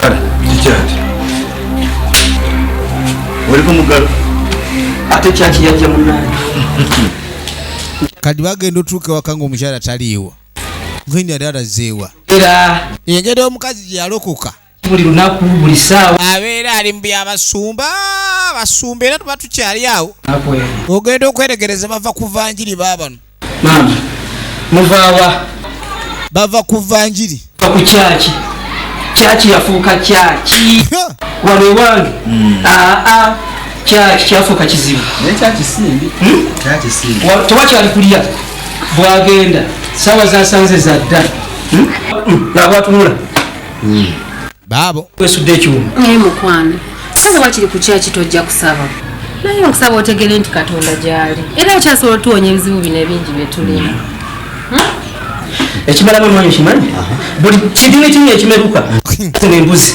kati bagenda otuuka ewaka ng'omukyala taliiwo ngeni yali alazeewa engeri omukazi gye yalokoka buli lunaku buli ssaawa abeera ali mu byabasumba basumba era tuba tukyali awo ogenda okweregereza bava ku vanjiri baabano maama muvaawa bava ku vanjiri ku kyaki kyaki yafuuka kyaki wano ewange kyaki kyafuuka kizibu tewakyali kulya bwagenda saawa zasanze zadda nabwatunula baabo wesudde ekyuma naye mukwano saza wakiri ku kyaki tojja kusaba naye okusaba otegere nti katonda gyali era okyasobola otuwonya ebizibu bino ebingi bye tulina ekimalamu omwanya okimanyi buli kidini kimu ekimeruka nembuzi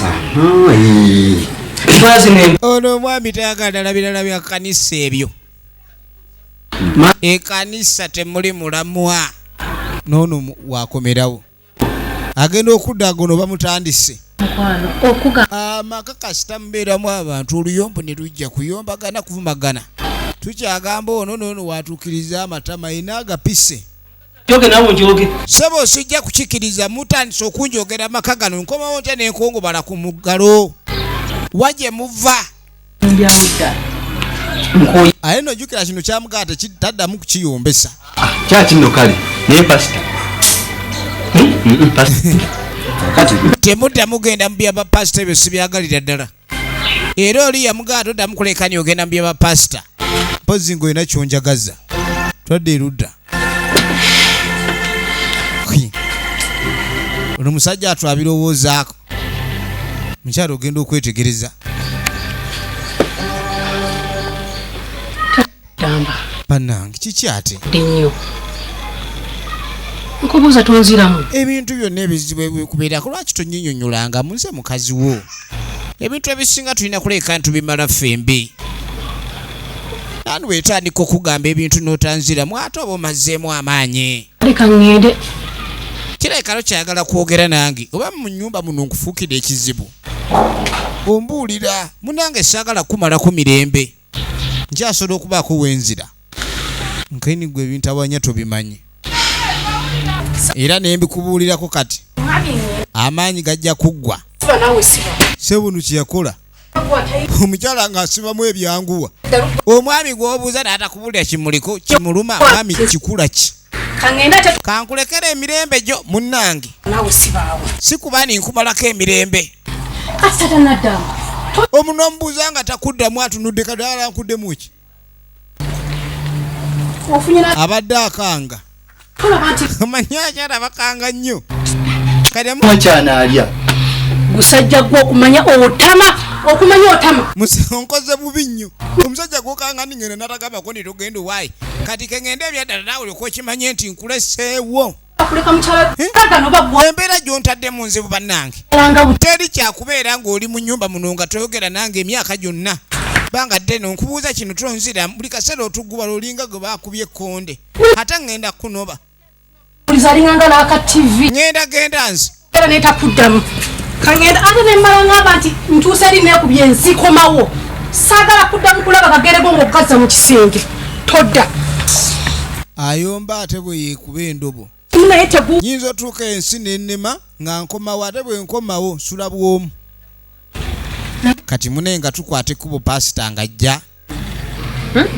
ono omwami tayagala birala bya kanisa ebyo ekanisa temuli mulamwa noono wakomerawo agenda okudda gono bamutandise amaka kasita mubeeramu abantu oluyombo ne lujja kuyombagana kuvumagana tukyagamba ono noono watuukiriza amatama ina agapise sebo osijja kukikiriza mutandise okunjogera amaka gano nkomawo ntya nenkongobala ku muggalo wagye muva aye nojjukira kino kyamugaa taddamu kukiyombesa kyakino kale naye pasita temudda mugenda mu byabapasita ebyo sibyagalira ddala era oli yamugaa toddamu kulekani ogenda mu byabapasita mpozi ng'olina kyonjagaza twadde erudda ono musajja atwabirowoozaako mukyalo ogenda okwetegereza bannange kiki ate nkubuuza tonziramu ebintu byonna ebizibu ebikubeerako lwaki tonyinyonyolangamu nze mukazi wo ebintu ebisinga tulina kuleka ntubimala ffembi nani wetandika okugamba ebintu n'otanziramu ate oba omazeemu amaanyi. Leka ngende. Kirekalo kyagala kwogera nange oba mu nnyumba muno nkufuukira ekizibu. Ombuulira munange saagala kumalako mirembe. Nkyasobola okubaako wenzira. Nkaini gwe ebintabanya tobimanyi. Era ne mbikubuulirako kati. Amaanyi gajja kuggwa. Sebunu kyeyakola. Omukyala ng'asibamu ebyanguwa. Omwami gw'obuuza n'atakubulira kimuliko kimuluma mwami kikula ki. Kankulekera emirembe gyo munnange. Sikubani nkumalako emirembe. Omuno omubuuza nga takuddamu atunudde kadala nkuddemu ki. Abadde akanga. Amanyi akyala bakanga nnyo. Mwakyana alya. Gusajja gwo okumanya otama. Nkoze bubi nnyo. Omusajja gwokanga ningene natagambako nitogenda waayi. Kati kengende ebyaddala naawe okwekimanye nti nkuleseewo. Embeera gy'ontadde mu nzibu bannange. Teri kyakubeera ng'oli mu nnyumba muno nga toyogera nange emyaka gyonna. Banga ddeno nkubuuza kino tonzira buli kaseera otuguba olinga gwe baakubye ekkonde. Ate ngenda kunoba. Ulizalinganga n'aka TV. Genda nze. Era netakuddamu. Kangenda ate ne mmala ngamba nti ntuuse eri neekubye enzikomawo. Saagala kuddamu kulaba kagereko ng'okukazza mu kisenge. Todda. Ayomba ate bwe yeekuba endobo. Naye tegu. Nyinza otuuka ensi n'ennema nga nkomawo ate bwe nkomawo nsula bw'omu. Kati mune nga tukwate kubo pasita ng'ajja.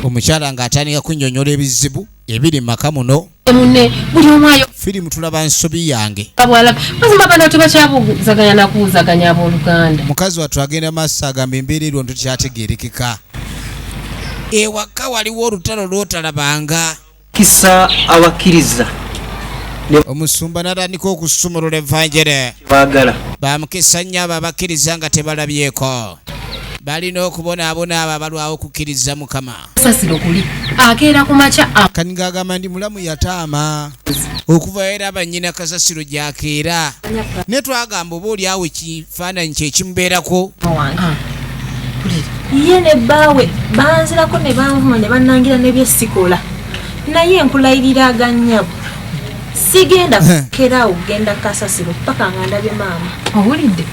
Omukyala ng'atandika kunnyonnyola ebizibu ebiri mu maka muno. Munne buli omwayo. Firimu tulaba nsobi yange. Abwala bazima bano tubakyabuzaganya na kuwuzaganya abooluganda. Mukazi wattu agenda maaso agamba embeera eri onto tekyategeerekeka. Ewaka waliwo olutalo lw'otalabanga. Kisa abakkiriza. Omusumba n'atandika okusumulula evvanjere. Baagala. Bamukisa nnyo abo abakkiriza nga tebalabyeko. Balina okubonaabona abo abalwawo okukkiriza Mukama. Sasiro kuli akeera ku makya. Kani ng'agamba ndi mulamu yataama. Okuva era abannyina kasasiro gy'akeera. Ne twagamba oba oli awo ekifaananyi kye kimubeerako. Ye ne bbaawe banzirako ne banvuma ne bannangira n'ebyesikola. Naye nkulayirira agannyabo. Sigenda kukeraawo kugenda kasasiro paka nga ndabye maama. Owulidde?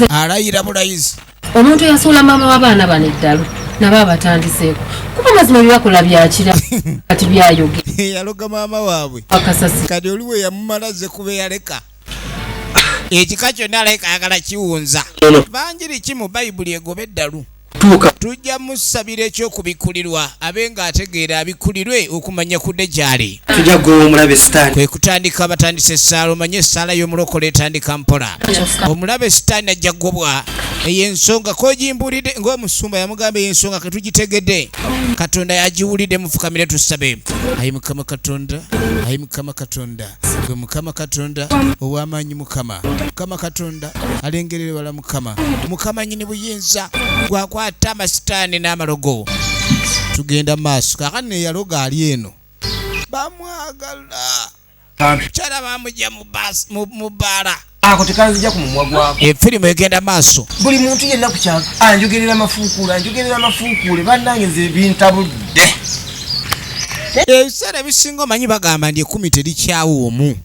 Alayira bulayizi. Omuntu yasuula maama w'abaana bano eddalu nabo abatandiseeko. Kuba mazima byakola byakira kati byayoge. Yaloga maama waabwe. Akasasi. Kati oli we yamumalaze kuba yaleka. Ekika kyonna aleka ayagala kiwunza. Banjiri ki mu Bayibuli egoba eddalu. Tujja musabira ekyokubikkulirwa abe ng'ategeera abikkulirwe okumanya kudde gyali. Tujja gwe omulabe sitaani. Kwe kutandika batandise essaala omanye essaala y'omulokole etandika mpola. Omulabe sitaani ajja gobwa ey'ensonga kogimbulidde ng'omusumba yamugamba ey'ensonga ke tugitegedde. Katonda yagiwulidde mufukamire tusabe. Ayi Mukama Katonda, ayi Mukama Katonda, gwe Mukama Katonda ow'amaanyi Mukama. Mukama Katonda alengerere wala Mukama. Mukama nnyini buyinza gwakwata amasitaani n'amalogo. Tugenda maaso kakati ne yaloga ali eno. Bamwagala. Kyala bamujja mu bbaala. Ako tekanzija ku mumwa gwako. Efirimu egenda maaso. Buli muntu yenna ku kyalo anjogerera amafuukuule bannange nze bintabudde. Ebiseera ebisinga omanyi bagamba ndi 10 terikyawo omu.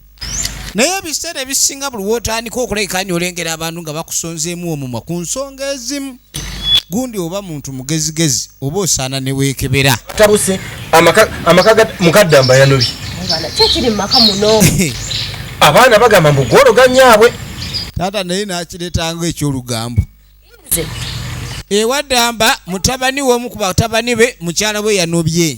Naye ebiseera ebisinga buli w'otandika okulekanya olengera abantu nga bakusonzeemu omumwa ku nsonga ezimu. Gundi oba muntu mugezigezi oba osaana ne weekebera. Tabuse amaka mukaddamba yanobi. Kyekiri mu maka muno. Abaana bagamba mbu gwologa nyaabwe. Taata naye n'akireetanga ekyolugambo. Ewaddamba mutabani w'omu ku batabani be mukyala we yanobye.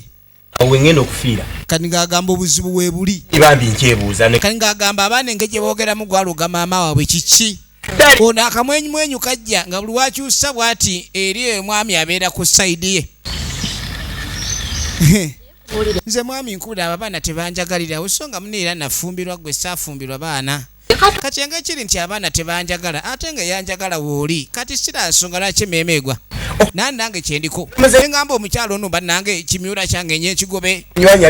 Awe ngenda okufiira. Kani ng'agamba obuzibu bwe buli. Ibambi nkyebuuza ne. Kani ng'agamba abaana engeri gye boogeramu gwaloga maama waabwe kiki? Ono akamwenyumwenyu kajja nga buli wakyusa bw'ati eri omwami abeera ku sayidi ye. Nze mwami nkubira abaana tebanjagalira usonga muneera nafumbirwa gwe saafumbirwa baana. Kati engekiri nti abaana tebanjagala ate nga yanjagala wooli kati sira nsonga lwaki emmeemegwa. Nange kyendiko. Ngamba omukyalo ono bannange ekimyula kyange enyekigobe.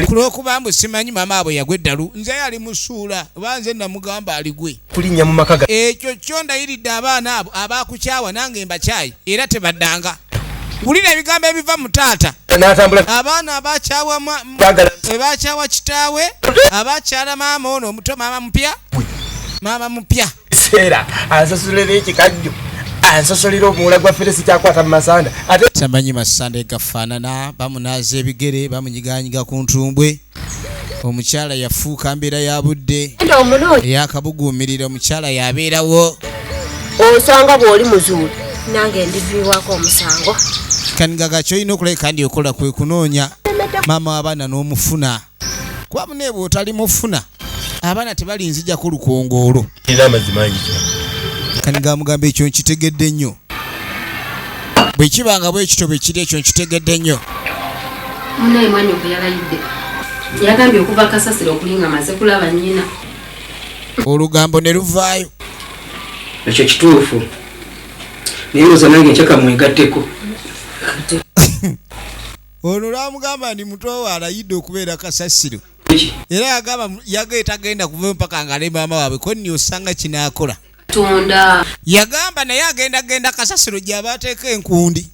Kulw'okuba mbu simanyi maama abwe yagwa eddalu nze yali musuula oba nze namugamba aligwe. Kulinnya mu maka ekyo kyo ndayiridde abaana abo abaakukyawa nange mbakyayi era tebaddanga. wulira ebigambo ebiva mu taata n'atambula abaana abakyawa ebakyawa kitaawe abakyala maama ono omuto maama mupya ekiseera ansasulira ekikajjo ansasulira omuwula gwa feresi kyakwata mu masanda ate tamanyi masanda egafaanana bamunaaza ebigere bamunyiganyiga ku ntumbwe omukyala yafuuka mbeera ya budde eyakabuguumirira omukyala yabeerawo osanga bw'oli muzuuli nange ndiviiwako omusango kanigaga kyolina okulabika ndi okola kwe kunoonya maama w'abaana n'omufuna kuba muneebwe otali mufuna abaana tebalinzijjako lukongoolo era amazima ngi kaniga mugamba ekyo nkitegedde nnyo bwe kibanga bwekito bwe kiri ekyo nkitegedde nnyo munaye mwanya okuyalayidde yagambye okuva kasasiro okulinga amaze kulaba nnyina olugambo ne luvaayo ekyo kituufu naye oza nange nkyaka mwegatteko ono lwamugamba ndi muto we alayidde okubeera kasasiro era yagamba tagenda kuva mpaka nga ale maama waabwe konni osanga kinaakola tonda yagamba naye agenda kasasiro gy'aba ateeka enkundi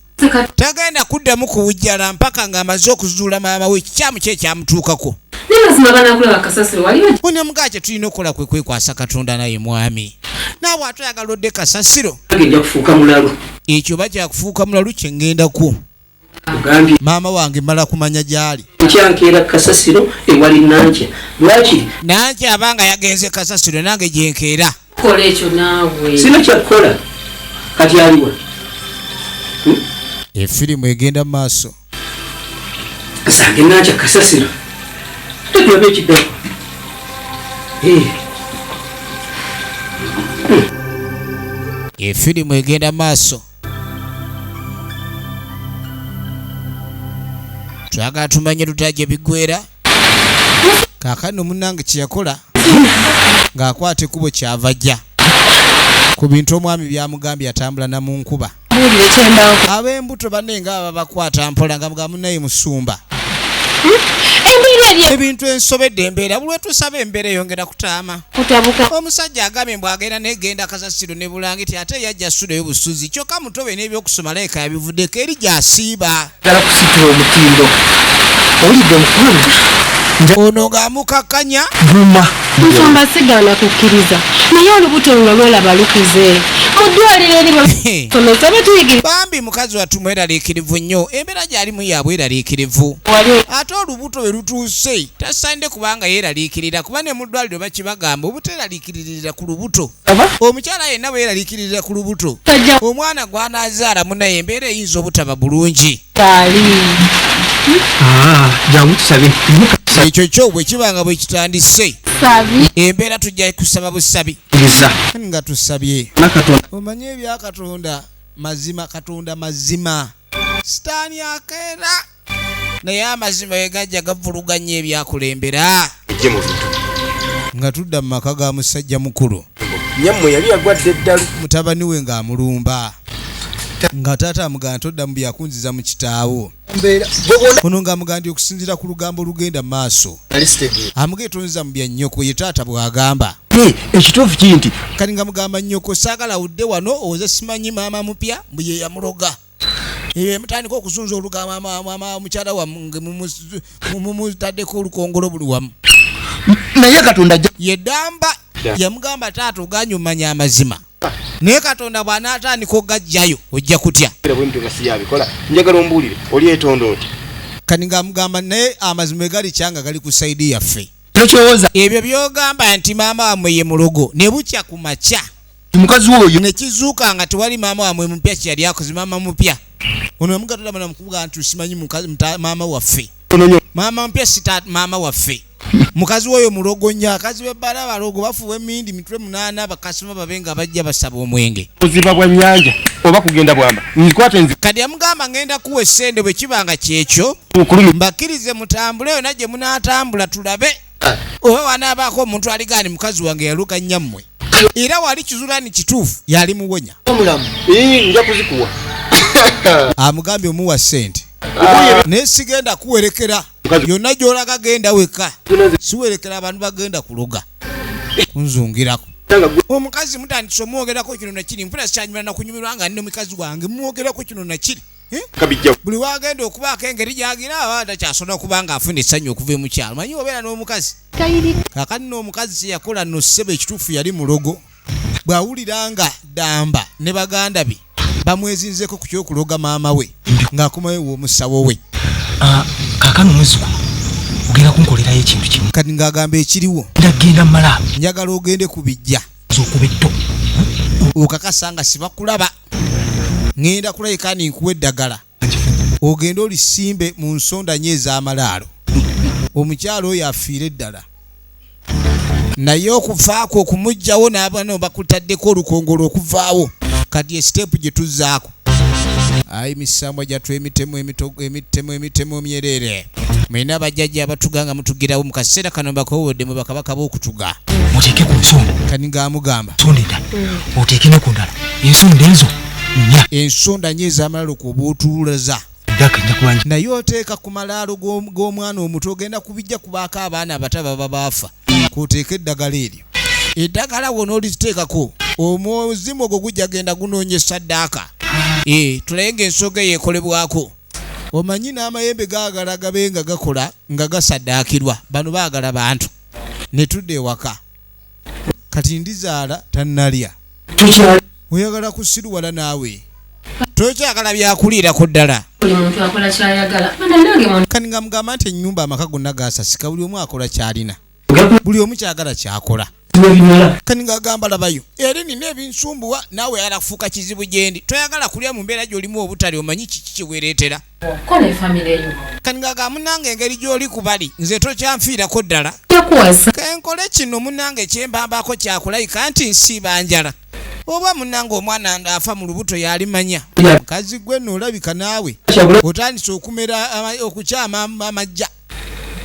tagenda kuddamu kuwujjala mpaka ng'amaze okuzuula maama we kikyamu kye ekyamutuukako naye mazima banakulaba kasasiro waliwo onemugaa kye tulina okukola kwe kwekwasa katonda naye mwami naawe atoyagala odde kasasiro agenda kufuuka mulalu ekyo bakyakufuuka mulalu kye ngendako ogambye maama wange mala kumanya gy'ali nkyankeera kasasiro ewali nankya lwaki nankya abanga yagenze kasasiro nange gyenkeera kola ekyo naawe sina kyakukola kati aliwa efirimu egenda mu maaso zange nankya kasasiro tetulaba ekiddako efirimu egenda mu maaso twagala tumanye lutajja biggwera kaakano munnange kyeyakola ng'akwata ekkubo kyava jja ku bintu omwami byamugambye atambula namu nkuba ab'embuto banne nga baba bakwata mpola nga mugamba munnaye musumba ebintu ensobedde embeera buli wetusaba embeera eyongera kutaama omusajja agambye mbwagenda negenda kasasiro ne bulangiti ate yajja sudayo busuzi kyokka mutobe n'ebyokusoma layika yabivuddeko eri gy'asiiba gala kusitula omutindo olidde omukulu ono ng'amukakkanya guma nsomba sigaana kukkiriza naye olubuto luno lwelaba lukuze mu ddwaliro eri somesa betuyigira bambi mukazi wattu mweraliikirivu nnyo embeera gy'alimu yaabwe eraliikirivu ate olubuto bwe lutuuse tasaanide kubanga yeeraliikirira kuba ne mu ddwaliro bakibagamba obuteeraliikiririra ku lubuto omukyala yenna bweraliikiririra ku lubuto omwana gw'anaazaala munaye embeera eyinza obutaba bulungi jangu tusabe ekyo kyo bwe kibanga bwe kitandise embeera tujja kusaba busabi nga tusabye omanye ebya katonda mazima katonda mazima sitaani akeera naye amazima wegajja gavuluganya ebyakulembera ejje mu bintu nga tudda mu maka ga musajja mukulu nyammwe yali yagwadde eddalu mutabani we ng'amulumba nga taata amugamba todda mu byakunziza mu kitaawo ono ng'amugamba nti okusinziira ku lugambo olugenda mu maaso amugee tonziza mu bya nnyoko ye taata bw'agamba ekituufu kiri nti kati nga mugamba nnyoko saagala wudde wano oze simanyi maama mupya mbu ye yamuloga mutandika okuzunza olugambo maama mukyala wamme mumutaddeko olukongolo buli wamu naye katonda yeddamba yamugamba taata oganye omanya amazima naye katonda bw'anaatandika ogajjayo ojja kutya njagala ombuulire oli etondo oti kati ng'amugamba naye amazima egali kyanga gali ku saidi yaffe tokyowoza ebyo by'ogamba nti maama wammwe ye mulogo ne bukya ku makya mukazi oyo ne kizuuka nga tewali maama wammwe mupya kyeyali akoze maama mupya ono yamugatula bana mukubuga nti simanyi maama waffe maama mupya sita maama waffe mukazi woyo mulogo nnyo akazi bebbala abalogo bafuwa emindi mitwe 8 bakasoma babe nga bajja basaba omwenge oziba bwa nnyanja oba kugenda bwamba nzikwate kati yamugamba ngenda kuwa essende bwe kibanga kyekyo mbakkirize mutambule yonna gye munaatambula tulabe oba wanaabaako omuntu aligaani mukazi wange yaluka nnyammwe era wali kizulani kituufu yali muwonya omulamu nja kuzikuwa amugambye omuwa ssente naye sigenda kuwerekera yonna gy'olaga genda weka siwerekera abantu bagenda kuloga kunzungirako omukazi mutandise omwogerako kino nakiri mpula sikyanyumira nakunyumirwa nga nne mukazi wange mwogerako kino nakiri kabijja buli wagenda okubaako engeri gyagira abaana kyasobola okuba nga afuna essanyu okuva mu kyalo manyi obeera n'omukazi kakati n'omukazi kyeyakola nno ssebe ekituufu yali mulogo bw'awulira nga Damba ne baganda be bamwezinzeko ku kyokuloga maama we ng'akomayo w'omusawo we kaakano muzzukulu ogenda kunkolerayo ekintu kimu kati ng'agamba ekiriwo ndagenda mala njagala ogende ku bijja zokuba etto okakasa nga sibakulaba ngenda kulayika ninkuwa eddagala ogende olisimbe mu nsonda nye ez'amalaalo omukyalo oyo afiire eddala naye okuvaako okumugjawo n'abano bakutaddeko olukongolo okuvaawo kati esiteepu gye tuzzaako ayi misambwa gyattu emitemu emyerere mwina abajjajja abatuga nga mutugirawo mu kaseera kano mbakowodde mu bakabaka b'okutuga muteeke ku nsonda kani ng'amugamba nsonda endala oteeke ne ku ndala ensonda ezo nnya ensonda nye ez'amalaalo kuba otuulaza ddaka nja kubanja naye oteeka ku malaalo g'omwana omuto ogenda kubijja kubaako abaana abato baba baafa k'oteeka eddagala eryo eddagala wona oliziteekako omuzimu ogwo gujja genda gunoonya esaddaaka tulaye ng'ensonga eyo ekolebwako omanyi n'amayembe gaagala gabe nga gakola nga gasaddaakirwa bano baagala bantu ne tudda ewaka kati ndizaala tannalya oyagala kusiruwala naawe tokyagala byakuliirako ddala buli muntu akola kyayagala kani nga mugamba nti ennyumba amaka gonna gaasasika buli omu akola kyalina buli omu kyagala kyakola kani ng'agamba labayo eri nina ebinsumbuwa naawe ayagala kufuuka kizibu gyendi toyagala kulya mu mbeera gy'olimu obutali omanyi kiki kiweereetera kola efamire yo kani ng'agamba munange engeri gy'oli ku bali nze tokyanfiirako ddala yakuwasa kenkole kino munange kyembambako kyakulayika nti nsiiba njala oba munange omwana afa mu lubuto yalimanya mukazi gwe nno olabika naawe otandise okumera okukyama amajja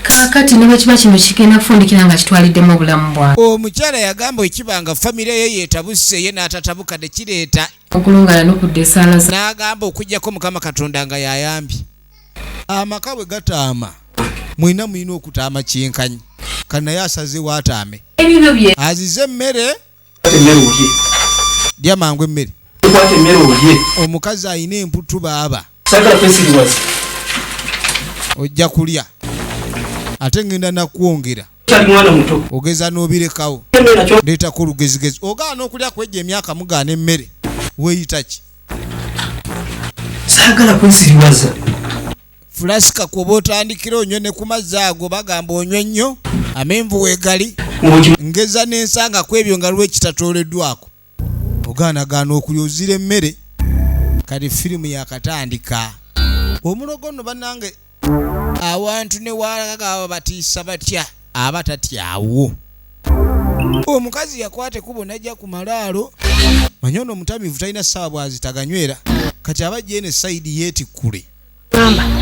kakati ne bwe kiba kino kigenda kufundikira nga kitwaliddemu obulamu bwawe omukyala yagamba ekibanga famire ye yeetabuse ye n'atatabuka tekireeta okulungana n'okudda essaala za n'agamba okugjako mukama katonda nga yayambye amaka bwe gataama mwina okutaama kyenkanyi kani naye asazewo ataame ebibyo bye azize emmere emmere olye lya mangu emmere kwata emmere olye omukazi ayina emputu baaba sagala kwesiriwaza ojja kulya ate ngenda nakwongera kyali mwana muto ogeza n'obirekawo ndeetako olugezigezi ogaana okulya kwejja emyaka mugaana emmere weeyita ki sagala kwesiriwaza fulasika kuba otandikira onywe ne ku mazzi ago bagamba onywe nnyo amenvu weegali ngeza n'ensanga ku ebyo nga lwekitatoleddwako ogaanagaana okulya ozira emmere kati firimu yakatandika omulogo nno bannange awantu ne walaga batiisa batya abatatyawo omukazi yakwate kubo najja ku malaalo manyi ono omutamivu talina ssaawa bwazitaganywera kati abajja eno esayidi yeetikkule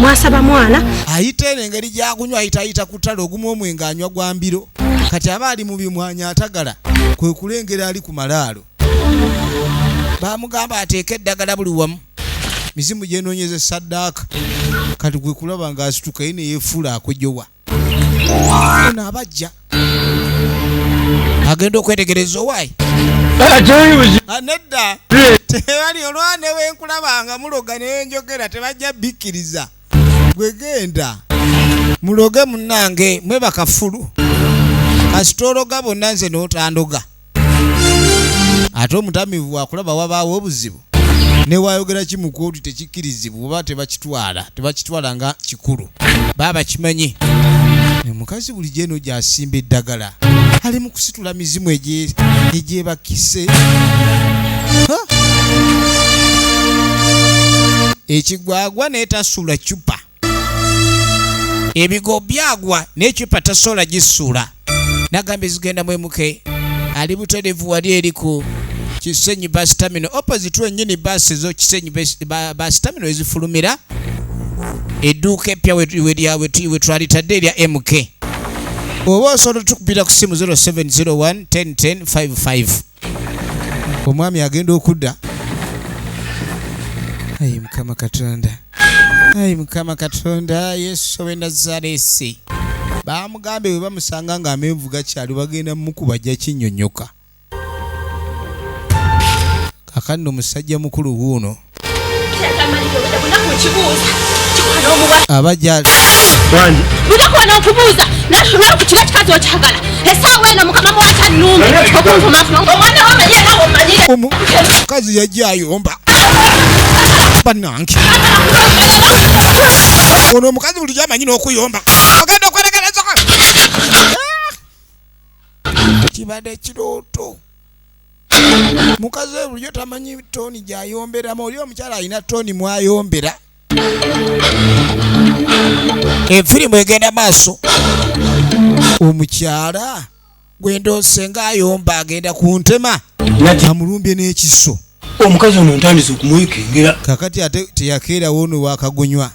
mwasaba mwana ayita eno engeri gyakunywa ayita ku ttale ogumu omwenga anywa gwa mbiro kati aba ali mu bimwanya atagala kwe kulengera ali ku malaalo bamugamba ateeke eddagala buli wamu mizimu gyenoonyeza esaddaaka kati gwe kulaba ng'asituka ye ne yeefuula akojowa ono abajja agenda okwetegereza owaayi nedda tebali olwane wenkulaba nga muloga nenjogera tebajja bikkiriza gwe genda muloge munnange mwe bakafulu kasitologa bonna nze n'otandoga ate omutamivu akulaba wabaawo obuzibu newayogera kimukooti tekikkirizibwa oba tebakitwala nga kikulu baba kimanyi omukazi buli gyeno gyasimba eddagala ali mu kusitula mizimu egyebakise ekigwagwa netasula cupa ebigo byagwa necupa tasola gisula nagamba ezigenda mwemuke ali buterevu wali eriku Kisenyi bus terminal opposite wenyini bus zo Kisenyi bus terminal ezifulumira edduuka epya we twalitadde erya MK oba osobola tukupira ku simu 0701 10 55 omwami agenda okudda ayi mukama katonda yesu we nazaresi bamugambe we bamusanga nga amenvu gakyali bagenda mukuba jja kinnyonnyoka kakandi omusajja mukulu wuuno abajja wangi Unakuwa kubuuza national ku kiga kikazi okyagala essaawa eno mukama mwata nnumbi okuntuma omwana wamanye nawo omanyire omukazi yajja ayomba bannange ono omukazi buli gyamanyi n'okuyomba ogenda okweregereza kibadde kirooto mukazi we bulijjo tamanyi tooni gy'ayomberamu oli omukyala alina tooni mwayombera enfirimu egenda maaso omukyala gwendose ng'ayomba agenda ku ntema amulumbye n'ekiso omukazi ono ntandise okumwekengera kakati ate teyakeerawo ono wakagunywa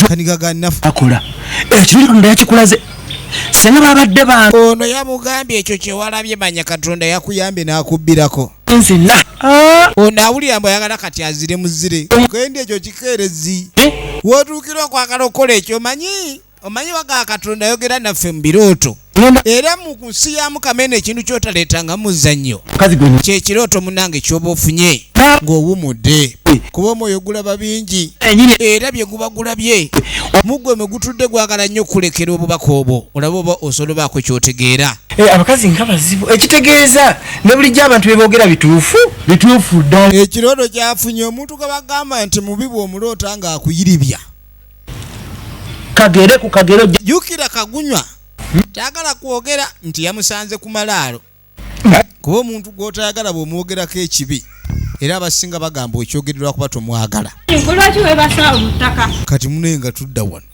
kaniga gannafu akola ekirundu ndo yakikulaze senga babadde bantu ono yamugambye ekyo kyewalabye manya Katonda yakuyambye n'akubbirako nzina ono awulira mbu ayagala kati azire muzire kende ekyo kikeerezi wootuukira okwagala okukola ekyo omanyi wagaa Katonda ayogera naffe mu birooto era mu nsi ya Mukamene ekintu ky'otaleetanga muzannyo kyekirooto munnange ky'oba ofunye ng'owumudde kuba omwoyo gulaba bingi era bye guba gulabye omugwe mwe gutudde gwagala nnyo okulekera obubaka obwo olaba oba osolobaako ky'otegeera abakazi nga bazibu ekitegeeza ne bulijjo abantu beboogera bituufu ddala ekirooto kyafunye omuntu gwe bagamba nti mubi bw'omuloota ng'akuyiribya kagere ku kagero jjukira kagunywa kyagala kwogera nti yamusanze ku malaalo kuba omuntu gw'otayagala bw'omwogerako ekibi era abasinga bagamba ekyogererwa kuba tomwagala lwaki webasaawo mu ttaka kati munaye nga tudda wano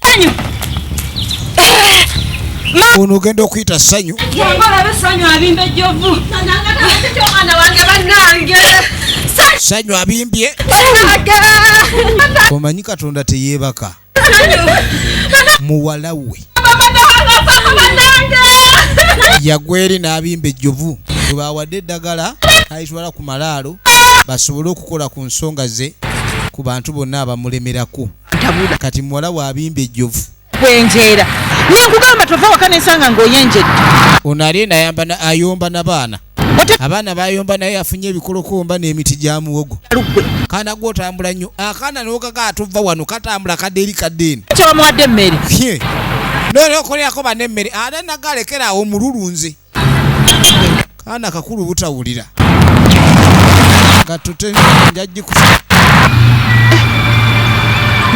ono ogenda okuyita ssanyu yange olabe essanyu abimba ejjovu omwana wange bannange ssanyu abimbye omanyi Katonda teyeebaka muwala we yagwa eri n'abimba ejjovu gwe bawadde eddagala ayitwala ku malaalo basobole okukola ku nsonga ze ku bantu bonna abamulemerako kati muwala we abimba ejjovu bwenjeera nenkugamba tova waka nensanga ng'oyenjedde ono ali ayomba n'abaana abaana bayomba naye afunye ebikolokomba n'emiti gya muwogo kaana gw'otambula nnyo akaana n'ogaga atuva wano katambula kadde eri kadde eno kye bamuwadde emmere noone okolerako bane emmere ate nagalekera awo mululunze kaana kakulu butawulira nga tute njagikusa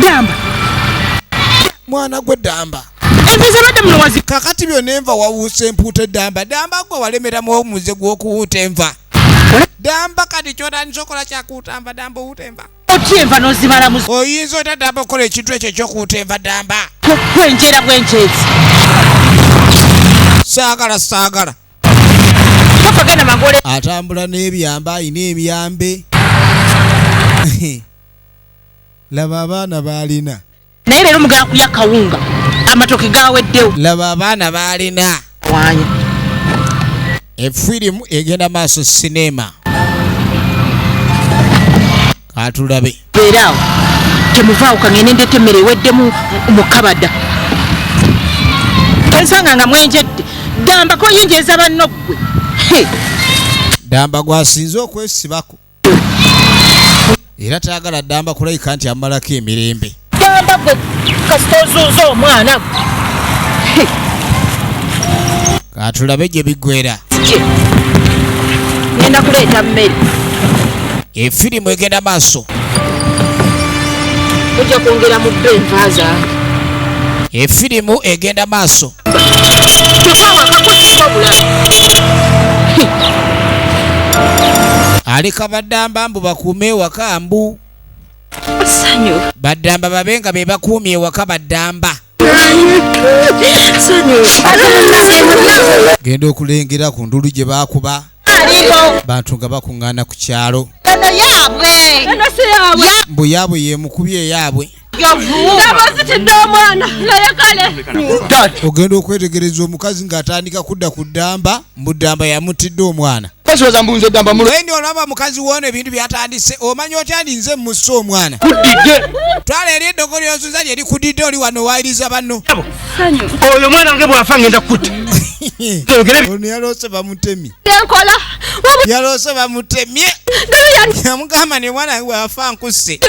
damba mwana gwe damba enviza badde munowazi kakati byonna enva wawuusa empuuta eddamba damba gwe walemeramu omuze gw'okuwuuta enva damba kati kyotandisa okola kyakuwuuta enva damba owuuta enva otya enva n'ozimalamu oyinza ota damba okukola ekintu ekyo ekyokuwuuta enva damba bwenjeera bwenjeezi saagala tokagenda magole atambula n'ebyamba ayina emyambe laba abaana baalina naye leero mugala kulya kawunga amatoke gaweddewo laba abaana baalina wanya efirimu egenda maaso sinema katulabe beeraawo temuvaawo kangende ndeeta emmere eweddemu mukabada ensanga nga mwenjedde damba koyinjeeza banno ggwe damba gwasinze okwesibako era tayagala damba kulayika nti amalako emirembe damba gwe kasita ozuuza omwana katulabe gye biggwera ngenda kuleeta mmere efirimu egenda maaso ojja kwongera mu bbe enva zange efirimu egenda maaso kyokka wakakozesa obulamu aleka badamba mbu bakuume ewaka mbu sanyu badamba babe nga be bakuumye ewaka badamba sanyu genda okulengera ku ndulu gye baakuba bantu nga bakuŋŋaana ku kyalo eno yaabwe eno si yaabwe mbu yaabwe yemukubye eyaabwe ndabazitidde omwana naye kale ogenda okwetegereza omukazi ng'atandika kudda ku ddamba mbu ddamba yamutidde omwana basoboza mbunze ddamba mulo endi olaba mukazi woona ebintu byatandise omanya otya ndi nze musse omwana kuddidde twala eri eddogo lyonsuza lye likudidde oli wano waayiriza banno oyo mwana wange bw'afa ngenda kutta ono yalose bamutemi Enkola. yalose bamutemye yamugamba ne mwana we afa nkuse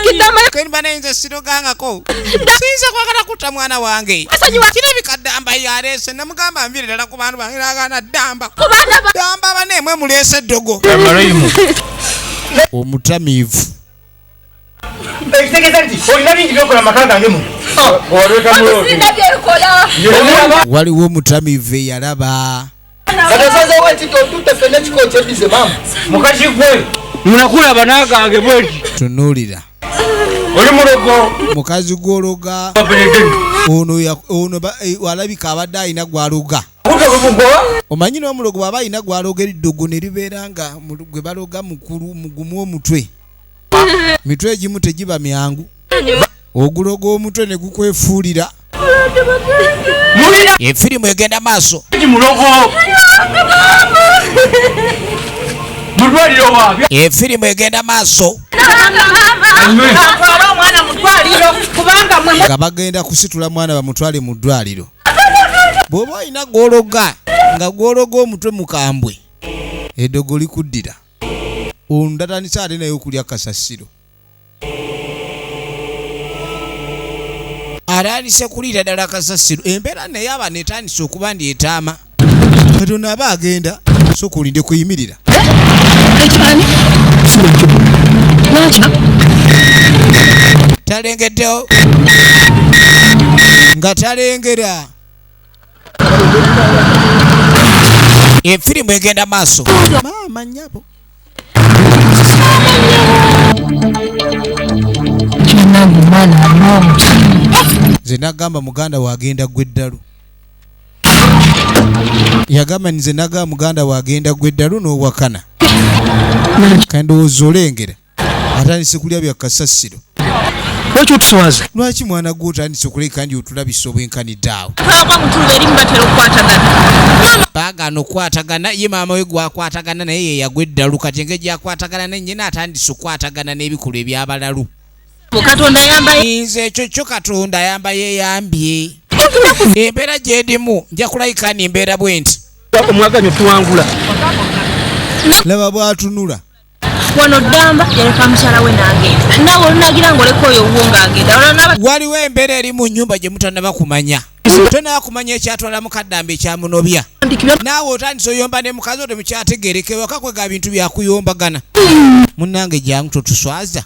keni banayinza sirogangako siyinza kwagala kutta mwana wange kirabika Damba yalese namugamba nvire ddala ku bantu bange nagana Damba baneemwe mulese eddogo omutamiivu waliwo omutamiivu eyalaba mukazi gwe munakulaba nagange bweki tunuulira oli mulogo mukazi gwologa ono alabika abadde alina gwaloga omanyi n'omulogo bw'aba alina gwaloga eriddogo ne libeera nga gwe baloga mukulu mugumu omutwe mitwe egimu tegiba myangu oguloga omutwe ne gukwefuulira efirimu egenda maaso efirimu egenda maaso nga bagenda kusitula mwana bamutwale mu ddwaliro bw'oba olina gwologa nga gwologa omutwe mukambwe eddogo likuddira ondatanisa ate naye okulya kasasiro atandise kuliira ddala kasasiro embeera naye aba netandise okuba ndyetaama katonda aba agenda so kulinde kuyimirira talengeddewo nga talengera efirimu egenda maaso maama nnyabo nze nagamba muganda wagenda gweddalu yagamba nze nagamba muganda wagenda gweddalu n'owakana kandi ozolengera atandise kulya bya kasasiro lwaki otuswaza lwaki mwana gwe otandise okuleka ndi otulabisa obwenkanidde awo baagana okukwatagana ye maama we gwakwatagana naye ye yagwa eddalu kati engeri gyakwatagana naye nyina atandise okukwatagana n'ebikulu ebyabalalu nze ekyo kyo Katonda ayamba yeeyambye embeera gyendimu nja kulayika ni mbeera bwe nti omwaganyo tuwangula laba bwatunula wano Damba yaleka mukyala we n'agenda nawe olunagira ng'oleka oyo owuwo ng'agenda waliwo embeera eri mu nnyumba gye mutanaba kumanya tonakumanya ekyatwala mukaddamba ekyamunobya naawe otandise oyomba ne mukazi ote mukyategereka ewaka kwega bintu byakuyombagana munnange jangu totuswaza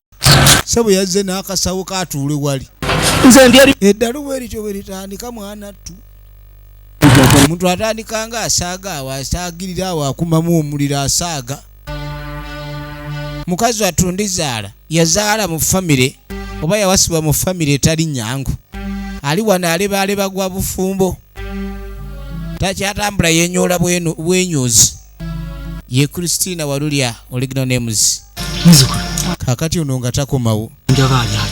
sebo yazze n'akasawo katuule wali eddalu bwerityo bwe litandika mwanattu omuntu atandika nga asaaga awo asaagirira awo akumamu omuliro asaaga mukazi atundizaala yazaala mu famire oba yawasibwa mu famire etali nyangu ali wano alebaleba gwa bufumbo takyatambula yenyoola bwenyuzi ye Christina Walulya original names kakati ono nga takomawo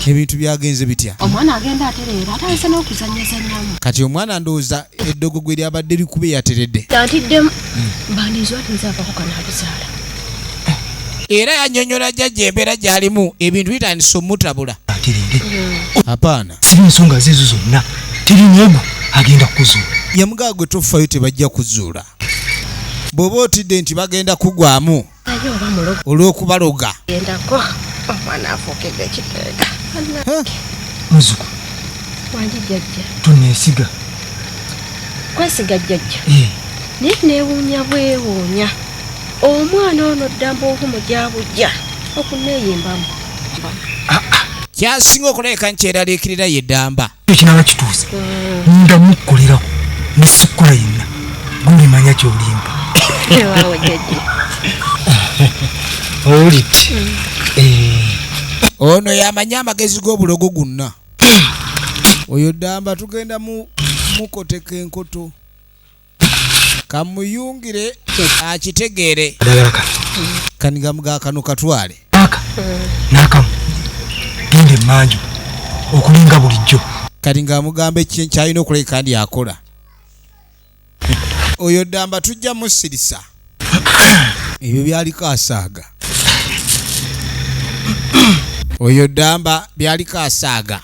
ebintu byagenze bitya omwana agenda atereera atandise n'okuzanyazanyamu kati omwana ndowooza eddogo gwe lyabadde likube yateredde atiddemu mbandiizwa tinzaavako kanaabuzaala era yannyonnyola jjajja embeera gy'alimu ebintu bitandise omutabula apaana siri nsonga zeezo zonna teri neego agenda kuzuula yamugaa gwe tofayo tebajja kuzuula bw'oba otidde nti bagenda kugwamu olw'okubaloga gendako omwana afuukidde ekiteega muzuku wangi jjajja toneesiga kwesiga jjajja naye neewuunya bwewuunya omwana ono Damba obumu gyabujja okuneeyimbamu kyasinga okulabika nkyeraliikirira ye Damba ekinaba kituuse ndamu kukolerako nesikola yenna gulimanya kyolimba waawe jjajja owulidde ono yamanya amagezi g'obulogo gonna oyo Damba tugenda mukoteka enkoto kamuyungire akitegeere kanigamuga kano katwale nakamu genda emanju okulinga bulijjo kati ng'amugamba kyalina okuleka ndi akola oyo Damba tujja musirisa ebyo byaliko asaaga oyo Damba byaliko asaaga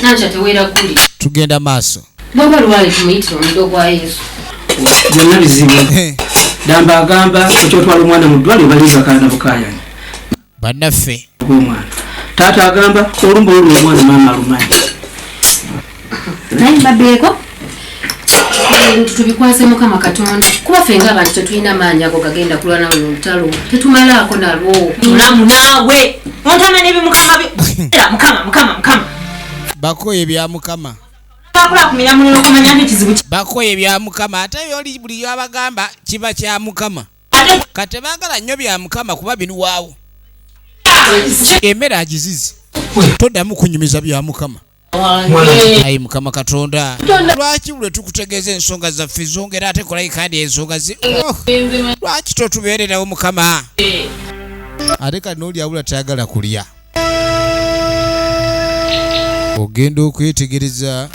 nancha teweera kuli tugenda maaso baba lwali tumuyitira omudo gwa Yesu byonna bizibu damba agamba ekyotwala omwana mu ddwaliro baliza akaana bukayani bannaffe omwana taata agamba olumba olwo omwana maama alumanyi naye babeeko ebintu tubikwase Mukama Katonda kuba ffe ng'abantu tetulina maanyi ago gagenda kulwana mu lutalo tetumalaako nalwo mulamu naawe ontama n'ebimukama mukama bakoye bya mukama bakola ku miramu n'okumanya n'ekizibu bakoye bya mukama ate byoli buli byabagamba kiba kya mukama kate baagala nnyo bya mukama kuba binuwaawo emmere agizizi toddamu kunyumiza bya mukama ayi Mukama Katonda lwaki bwe tukutegeeza ensonga zaffe zongera ate kolayi kandi ensonga lwaki totubeererawo mukama ate kati n'oli abula tayagala kulya ogenda okwetegereza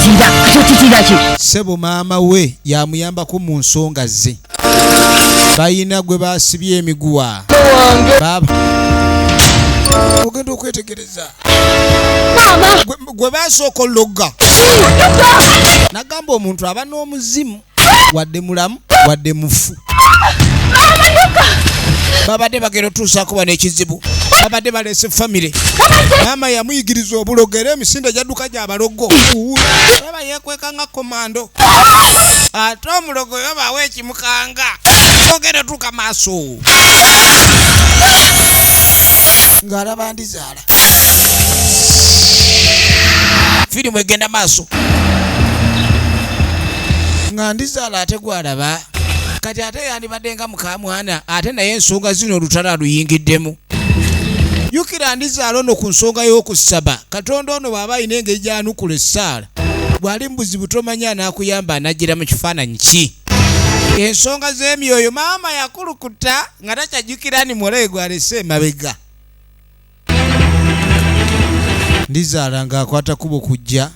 sebo maama we yamuyambako mu nsonga ze bayina gwe basibye emiguwa baba ogenda okwetegereza gwe basooka ologga nagamba omuntu aba n'omuzimu wadde mulamu wadde mufu babadde bagenda otuusaako bano ekizibu babadde baleese famire maama yamuyigiriza obulogo era emisinde gyadduka gy'abalogo baba yeekweka nga komando ate omulogo yobaawo ekimukanga ogenda otuuka maaso ng'alaba ndizaala firimu egenda maaso nga ndizaala ate gwalaba kati ate yandibadde nga mukamwana ate naye ensonga zino olutala luyingiddemu yukira ndizaala ono ku nsonga y'okusaba Katonda ono bw'aba ayina engeri gy'anukula essaala bw'ali mu buzibu tomanya anaakuyamba anagira mu kifaananyi ki ensonga z'emyoyo maama yakulukuta nga takyajjukira ni mulabe gw'alese emabega ndizaala ng'akwata kubo kujja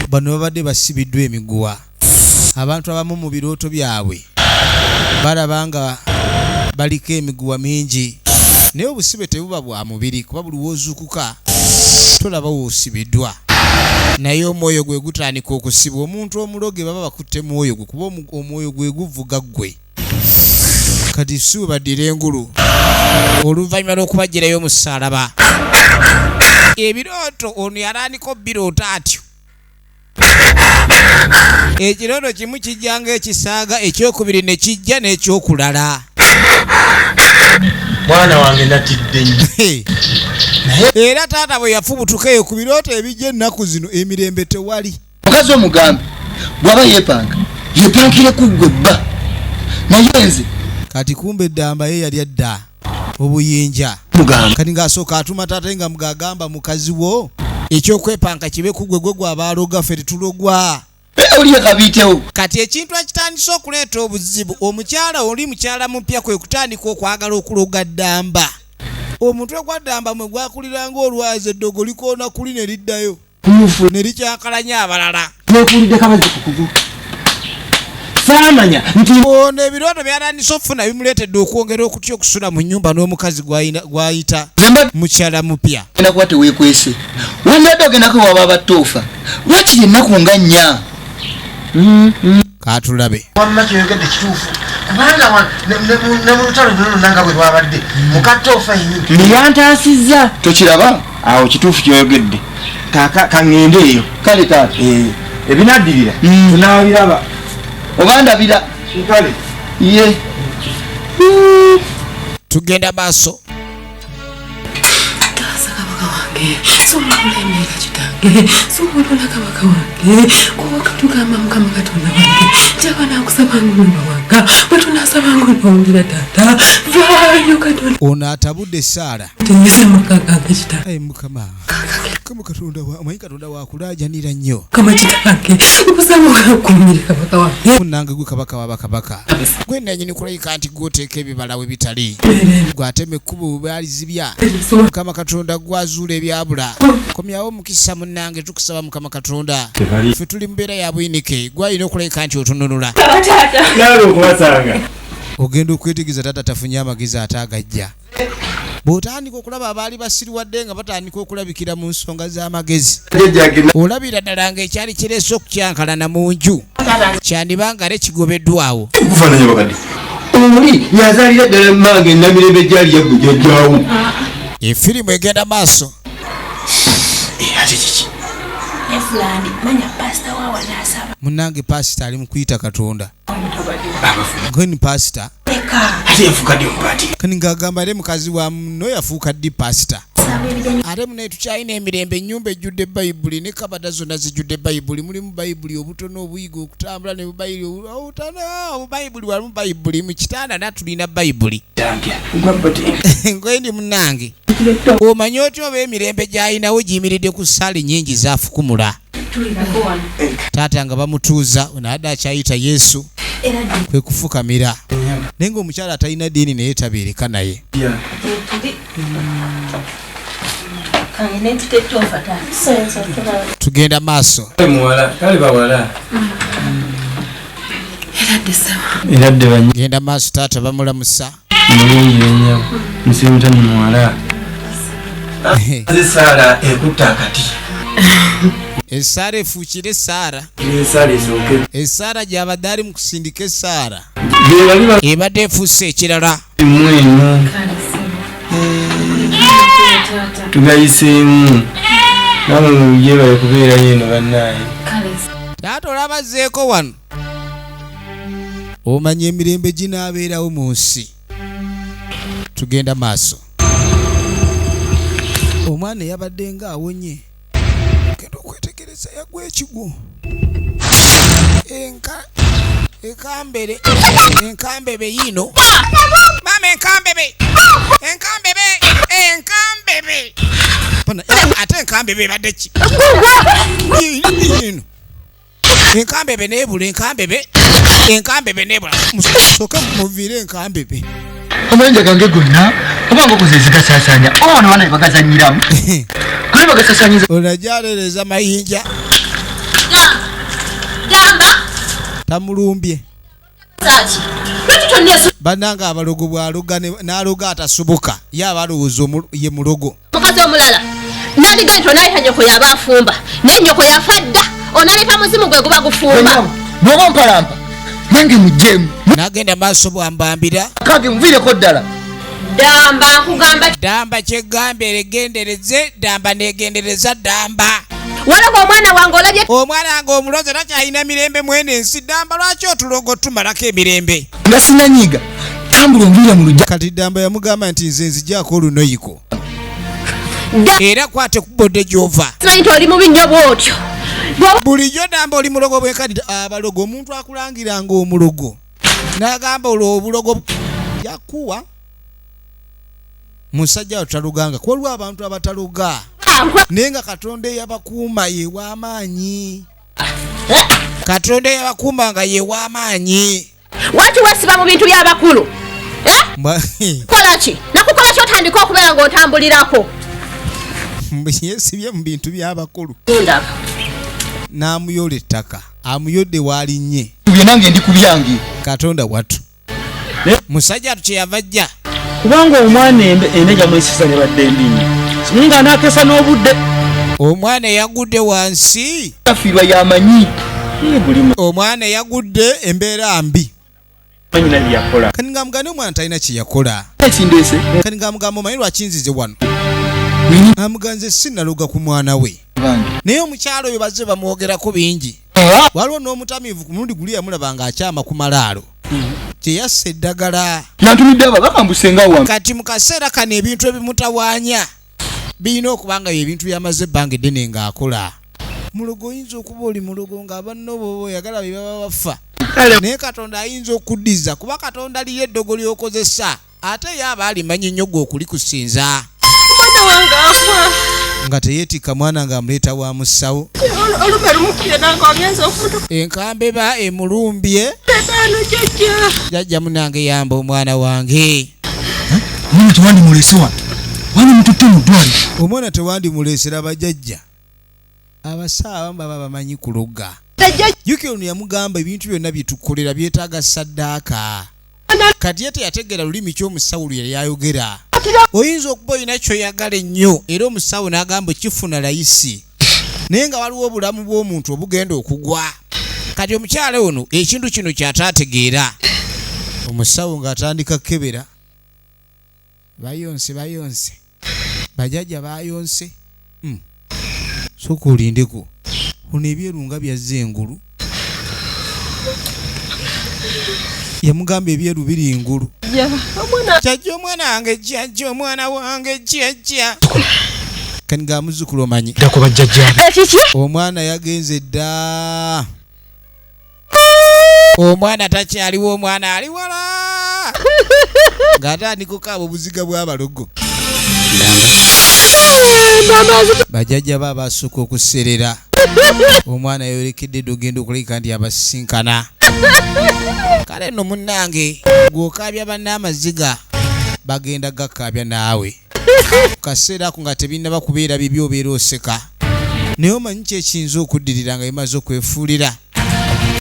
bano babadde basibiddwa emiguwa abantu abamu mu birooto byabwe balaba nga baliko emiguwa mingi naye obusibe tebuba bwa mubiri kuba buli woozuukuka tolaba woosibiddwa naye omwoyo gwe gutandika okusibwa omuntu omuloge baba bakutte mwoyo gwe kuba omwoyo gwe guvuga ggwe kati si we baddira engulu oluvannyuma lw'okubagirayo omusaalaba ebirooto ono yalaaniko biroota atyo ekirooto kimu kijja ng'ekisaaga ekyokubiri ne kijja n'ekyokulala mwana wange natidde nnyo era taata bwe yafubutukayo ku birooto ebijja ennaku zino emirembe tewali mukazi omugambe bw'aba yeepanga yeepangire ku ggwe bba naye nze kati kumbe eddamba ye yali adda obuyinja kati ng'asooka atuma taata nga mugagamba mukazi wo ekyokwepanka kibe ku gwe gw'abaaloga ffe tetulogwa oliye kabiitewo kati ekintu ekitandise okuleeta obuzibu omukyala oli mukyala mupya kwe kutandika okwagala okuloga ddamba omutwe gwa ddamba mwe gwakulira ng'olwazi eddogo likoona kuli ne liddayo ne likyakalanya abalala nekulidde kabazi kukugu saamanya nti ono ebirooto byatandise okufuna bimuleetedde okwongera okutya okusula mu nnyumba n'omukazi gw'ayita mukyala mupya genda kuba teweekwese wandadde ogendako waba abatoofa lwaki yennaku nga nnya kaatulabe wamma kyoyogedde kituufu kubanga ne mu lutalo luno nanga bwe lwabadde mukatoofa yennyini niyantaasizza tokiraba awo kituufu kyoyogedde kaŋŋende eyo kale taata ebinaddirira tunaabiraba oba ndabira kale ye tugenda maaso sobola kulemerera kitange sobola kabaka wange kuba katugamba Mukama Katonda wange njaba nakusabanga olumba wanga bwe tunasabanga olwawulira taata vaayo Katonda ono atabudde Saara teyise makagange kitange ayi Mukama Katonda amanyi Katonda wakulaajanira nnyo kama kitange obusaba okukumira kabaka wange munange gwe kabaka wabakabaka gwe nanyini kulayika nti gwoteeka ebibala we bitali gwatema ekkubo bwalizibya Mukama Katonda gwazuula ebyabula komyawo mukisa munange tukusaba Mukama Katonda ffe tuli mbeera ya buyinike gwalina okulayika nti otununula nawe okubasanga ogenda okwetegeeza taata tafunye amagezi ate agajja bw'otandika okulaba abaali basiriwadde nga batandika okulabikira mu nsonga z'amagezi olabira ddala ng'ekyali kireese okukyankalana mu nju kyandibanga ate kigobeddwawo kufaananya bakadde oli yazaalira ddala mange namirembe gyali yagwe jajjaawo efirimu egenda maaso ate kiki munnange pasita ali mu kuyita Katonda ngeni pasita ate yafuuka ddi omupaati kani ng'agamba ate mukazi wa muno yafuuka ddi pasita ate munaye tukyalina emirembe ennyumba ejjudde bayibuli ne kabada zonna zijjudde bayibuli mulimu bayibuli obutono obuyiga okutambula ne obubayibuli walimu bayibuli mu kitanda natulina bayibuli ngwendi munnange omanyi otya oba emirembe gy'alinawo giyimiridde ku ssaali nnyingi zafukumula taata nga bamutuuza naadde akyayita Yesu kwe kufukamira naye ng'omukyala atalina ddiini naye tabeereka naye tugenda maaso genda maaso taata bamulamusa mulungi ennyo nsimutani muwala Saara ekutta akati esaara efuukire Saara esaara gy'abadde ali mu kusindika esaara ebadde efuuse ekirala mwenu tugayiseemu namwe mujebale kubeerayo eno bannaaye taata olabazzeeko wano omanya emirembe ginaabeerawo mu nsi tugenda maaso omwana yabadde ng'awonye genda okwetegereza yagwa ekigwo enkambebe yiino mama enkambebe ate enkambebe ebadde ki yiino enkambebe nebula enkambebe nebula soka muviire enkambebe amayinja gange gonna obanga okoze ezigasaasanya ono wana ebagazanyiramu kale bagasasanyiza olajalereza mayinja tamulumbye bannanga abalogo bwaloga n'aloga atasubuka ye abalowooza ye mulogo mukazi omulala naligento nayita nyoko yaba afumba naye nyoko yafa dda onaleka muzimu gwe guba gufumba bwoba mpalampa nange mujjeemu nagenda maaso bwambambira kage muviireko ddala damba nkugamba damba kyegamba eregendereze damba negendereza damba walaga omwana wange olabye omwana wange omuloze takyalina mirembe mwene ensi damba lwaki otulogo tumalako emirembe nga sinanyiiga tambula onviira mu lujja kati damba yamugamba nti nze nzijjaako olunoyiko era kwate kubodde gyova simanyi nti oli mubi nnyo bwotyo bulijjo damba oli mulogo bwekadita abalogo omuntu akulangiranga omulogo n'agamba olwo obulogo yakuwa musajja otaluganga kwaliwo abantu abataluga naye nga Katonda eyabakuuma yew'amaanyi Katonda eyabakuuma nga yew'amaanyi wati wesiba mu bintu by'abakulu kola ki nakukola ki otandika okubeera ng'otambulirako yesibye mu bintu by'abakulu n'amuyola ettaka amuyodde waalinnye bye nange ndi ku byange Katonda wattu musajja atu kyeyava ajja kubanga omwana ende gyamwesiza ne badde endinnya simanyi nga anaakesa n'obudde omwana eyagudde wansi afiirwa yamanyi omwana eyagudde embeera mbi manyina byeyakola kani nga mugane omwana talina kyeyakola ekindeese kani nga mugamba omanyi lwakinzize wano amuganze sinaloga ku mwana we naye omukyalo oyo bazze bamwogerako bingi waliwo n'omutamiivu ku mulundi guli yamulaba nga akyama ku malaalo kyeyassa eddagala nantumidde abo bakambusenga wa kati mu kaseera kano ebintu ebimutawaanya birina okuba nga byebintu byamaze ebbanga eddene ng'akola mulogo oyinza okuba oli mulogo nga abanno bo oyagala be baba bafa naye Katonda ayinza okuddiza kuba Katonda liyo eddogo ly'okozesa ate ye aba alimanyi nnyo gwe okulikusinza nga teyeetikka mwana ng'amuleeta wa musawo enkambeba emulumbye jajja munange yamba omwana wange omwana tewandimulese wano wani mututte mu ddwaliro omwana tewandimulesera bajjajja abasawo abamu baba bamanyi kuloga jjukira ono yamugamba ebintu byonna byetukolera byetaaga saddaaka kati ye teyategeera lulimi ky'omusawo lwe yali ayogera oyinza okuba olina kyoyagala ennyo era omusawo n'agamba kifuna layisi naye nga waliwo obulamu bw'omuntu obugenda okugwa kati omukyala ono ekintu kino kyataategeera omusawo ng'atandika kebera bayonse bajajja bayonse soka olindeko ono ebyerunga byazza engulu yamugamba ebyeru biri engulu jjajja omwana wange jjajja omwana wange jjajja kani ga muzukulu omanyi omwana yagenze dda omwana takyaliwo omwana ali wala ng'atandika okukaaba obuziga bw'abalogo bajjajja ba basooka okuserera omwana yolekedde dde ogenda okuleka nti abasisinkana kale nno munnange gw'okaabya bannaamaziga bagenda gakaabya naawe kaseera ako nga tebinnaba kubeera bibi obeera oseka naye omanyi kyekiyinza okuddirira nga bimaze okwefuulira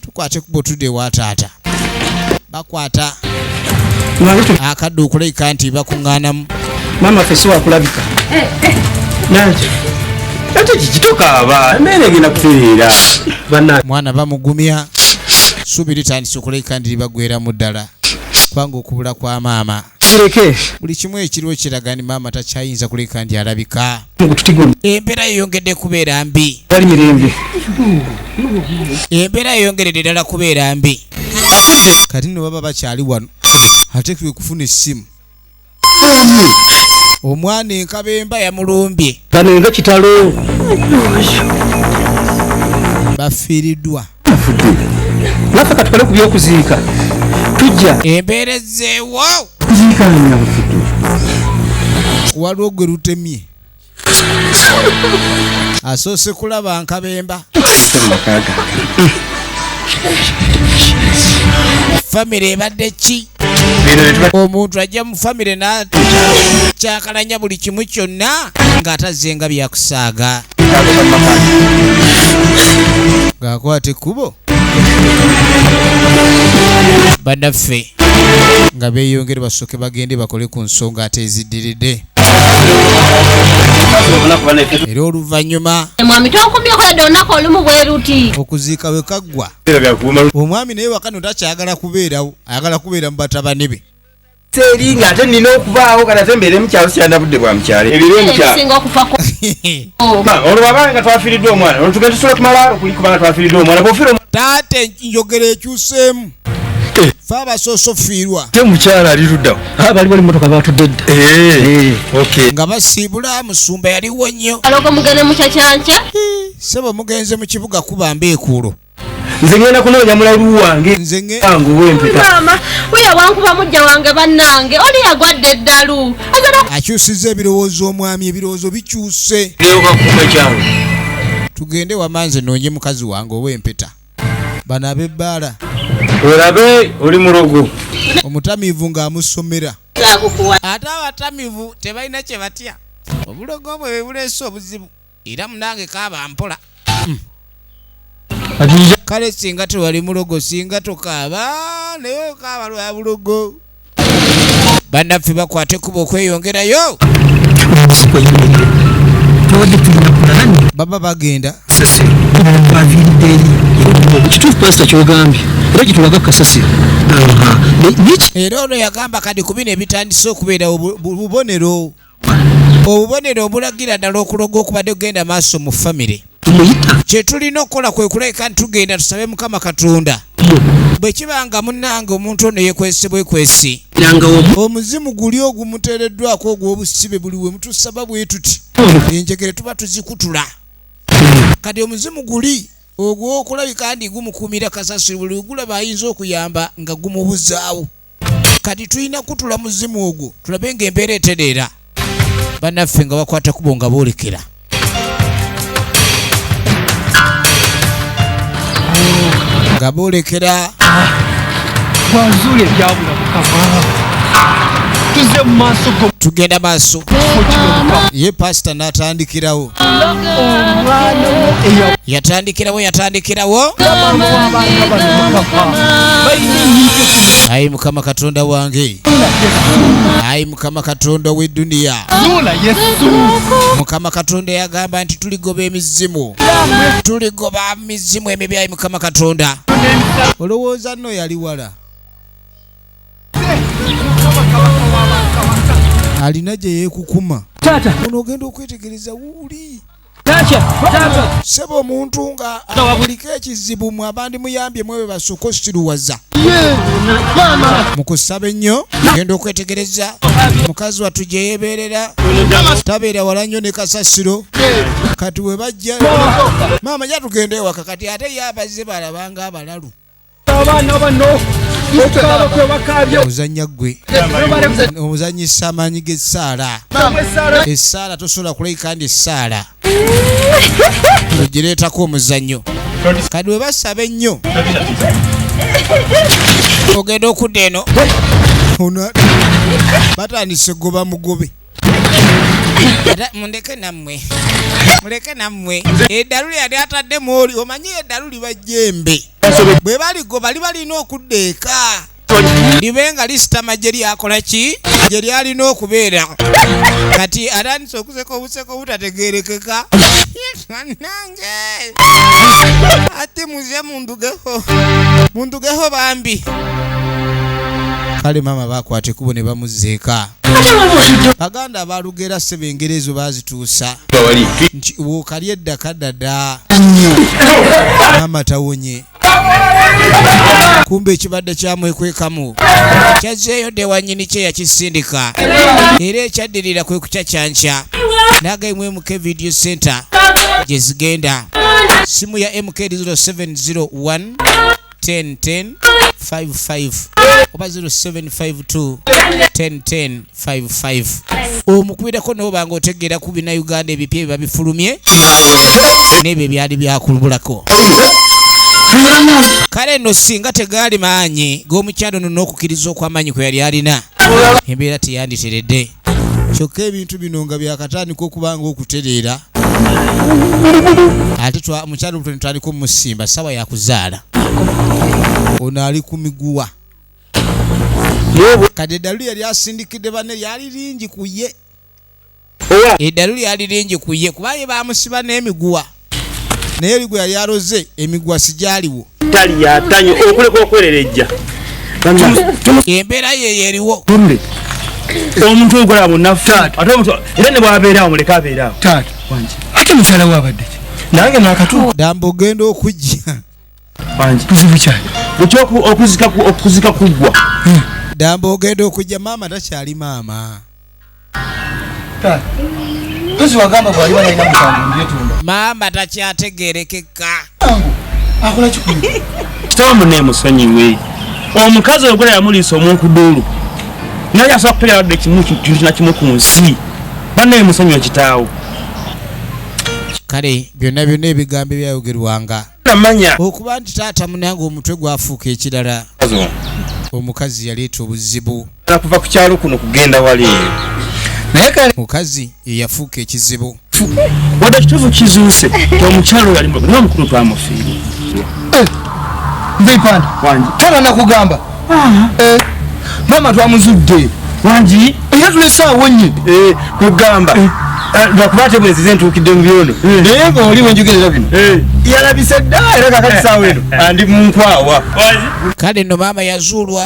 tukwate kuba otudde ewa taata bakwata akadde okulabika nti bakuŋŋaanamu mama ffe siwakulabika nange ate kikitokaaba embeera egenda kutereera mwana bamugumya ssuubi litandise okulabika nti libagweramu ddala kubanga okubula kwa maama kireke buli kimu ekiriwo kiraga ni maama takyayinza kulabika nti alabika embeera yeyongedde kubeera mbi wali mirembe embeera yeyongeredde ddala kubeera mbi kati nno baba bakyali wano ateekebwe kufuna essimu omwana enkabemba yamulumbye kano nga kitalo bafiiriddwa naffe katukole ku byokuziika tujja embeera ezzeewo kuziikanya bafudde waliwo gwe lutemye asoose kulaba nkabemba famire ebadde ki omuntu ajja mu famire n'akyakalanya buli kimu kyonna ng'atazzenga byakusaaga ng'akwata ekkubo bannaffe nga beeyongere basooke bagende bakole ku nsonga ate eziddiridde era oluvannyuma mwami tokumyekoledde olunaku olumu bwe luti okuziika bwe kaggwa omwami naye wakano takyagala kubeerawo ayagala kubeera mu batabani be seri ng'ate nina okubaawo kanate mbeere mukyalo sikyanabudde bwa mukyalo ebisinga okufa olwo wabanga nga twafiiriddwa omwana olwo tugenda tusobola kumala okuli kubanga twafiiriddwa omwana bwofira taate njogera ekyuseemu fe abasoosa ofiirwa te mukyala ali luddawo bali bali motoka batudde dda nga basiibula musumba yaliwo nnyo alogo mugende mukyakyanca sebo mugenze mu kibuga kubamba ekuulo nze ngenda kunoonya mulalu wange nze wange ow'empeta maama wiya wankuba mujja wange bannange oli yagwadde eddalu akyusizza ebirowoozo omwami ebirowoozo bikyuse neoka kuma kyange tugende wamanze noonye mukazi wange ow'empeta bano ab'ebbaala olabe oli mulogo omutamiivu ng'amusomera ate abatamiivu tebalina kye batya obulogo bwe bebuleese obuzibu era munange kaaba mpola kale singa tewali mulogo singa tokaaba naye okaaba lwa bulogo bannaffe bakwate kuba okweyongerayo baba bagenda kituufu pasita kyogambye era kitulaga kasasiro era ono yagamba kati ku bino ebitandise okubeera obubonero obulagira ddala okuloga okubadde ogenda maaso mu famire kye tulina okukola kwe kulabika nti tugenda tusabe mukama katonda bwe kibanga munnange omuntu ono yekwese bwekwesi omuzimu guli ogumuteereddwako ogw'obusibe buli we mutusaba bwe tuti enjegere tuba tuzikutula kati omuzimu guli ogw'okulabika ndi gumukuumira kasasiro buli gulaba ayinza okuyamba nga gumubuzaawo kati tulina kutula muzimu ogwo tulabe ng'embeera etereera bannaffe nga bakwata kubo nga boolekera nga boolekera wanzuula ebyabula mukama tuze mu maaso go tugenda maaso ye pasita n'atandikirawo yatandikirawo ayi mukama katonda wange ayi mukama katonda w'edduniya Zula Yesu. mukama katonda yagamba nti tuligoba emizimu emibi ayi mukama katonda olowooza nno yali wala alina gye yeekukuma ono ogenda okwetegereza wuuli seba omuntu nga abuliko ekizibu mu abandi muyambye mwe basooka osiruwaza mukusaba ennyo genda okwetegereza mukazi wattu gye yeebeerera tabeera wala nnyo ne kasasiro kati we bajja maama ja tugenda ewaka kati ate ye abazze balabanga abalalu ozanya gwe ozanyisa amaanyi g'essaala essaala tosobola kulayika ndi essaala ogireetako omuzannyo kati we basaba ennyo ogenda okudda eno batandise goba mugobe muleke nammwe eddaluli yali ataddemu oli omanyi eddaluli bajjembe bwe baligoba libalina okudda eka libe nga lisitama gye lyakola ki gye lyalina okubeera kati atandise okuseka obuseko obutategerekeka nange ati muze mundugeho bambi kale maama bakwata ekkubo ne bamuzeeka baganda abalugera sebengero ezo bazituusa nti wookali eddaka ddada maama tawonye kumbe ekibadde kyamwekwekamu kyazzeeyo dde wanyini kye yakisindika era ekyaddirira kwe kucacyanca naga MK Video Center gye zigenda simu ya MK 0701 1010 55 oba 0752 1010 55 omukubirako n'obanga otegeera ku bina Uganda ebipya biba bifulumye n'ebyo byali byakulubulako kale nno singa tegaali maanyi g'omukyalo nno n'okukkiriza okw'amaanyi kwe yali alina embeera teyanditeredde kyokka ebintu bino nga byakatandika okubanga okutereera ate mukyalo buto netandika omusimba sawa yakuzaala ono ali ku miguwa kati eddaluli yali asindikidde banne lyali lingi ku ye eddaluli yali lingi ku ye kuba ye bamusiba n'emiguwa naye erigwe yali aloze emiguwa sigyaliwo tali yatanyo okuleka okwererejja embeera ye yeriwo omuntu ogola munafu ate omuntu era ne bwabeerawo muleka abeerawo taata wanje ate mukyala we abadde ki nange nakatuuka damba ogenda okujja wanje kuzibu kyali okuzika kuggwa damba ogenda okujja maama takyali maama taata kozi wagamba bwali balina musango ndyetunda maama takyategerekeka akola kikulu kitawo munne musonyiwe omukazi ogola yamuliisa omunkuduulu naye asobola kupeera wadde kintu kinakimu ku nsi bannaye musonyiwe kitaawo kale byonna ebigambo ebyayogerwanga namanya okuba nti taata munange omutwe gwafuuka ekirala omukazi yaleeta obuzibu kuva ku kyalo kuno kugenda wali naye kale mukazi yeyafuuka ekizibu wadde ekituufu kizuuse omukyalo yali nomukulu twamufiire nzeipanda wangi tana nakugamba maama twamuzudde wangi era tulese awonye kugamba lwakuba ate bwezize ntuukidde mu byono naye nga oli wenjogerera bino yalabise dda era kakati saawa eno andi munkwawa kale nno maama yazuulwa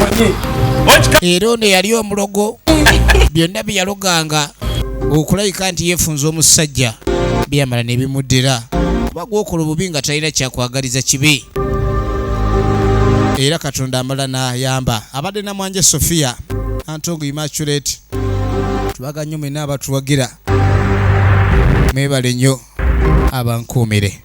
era ono yali omulogo byonna bye yaloganga okulayika nti yeefunza omusajja byamala ne bimuddira kuba gwokola obubi nga talina kyakwagaliza kibi era katonda amala n'ayamba abadde namwanje Sofia Antongo Immaculate tubaga nnyo mwenna abatuwagira mwebale nnyo abankuumire.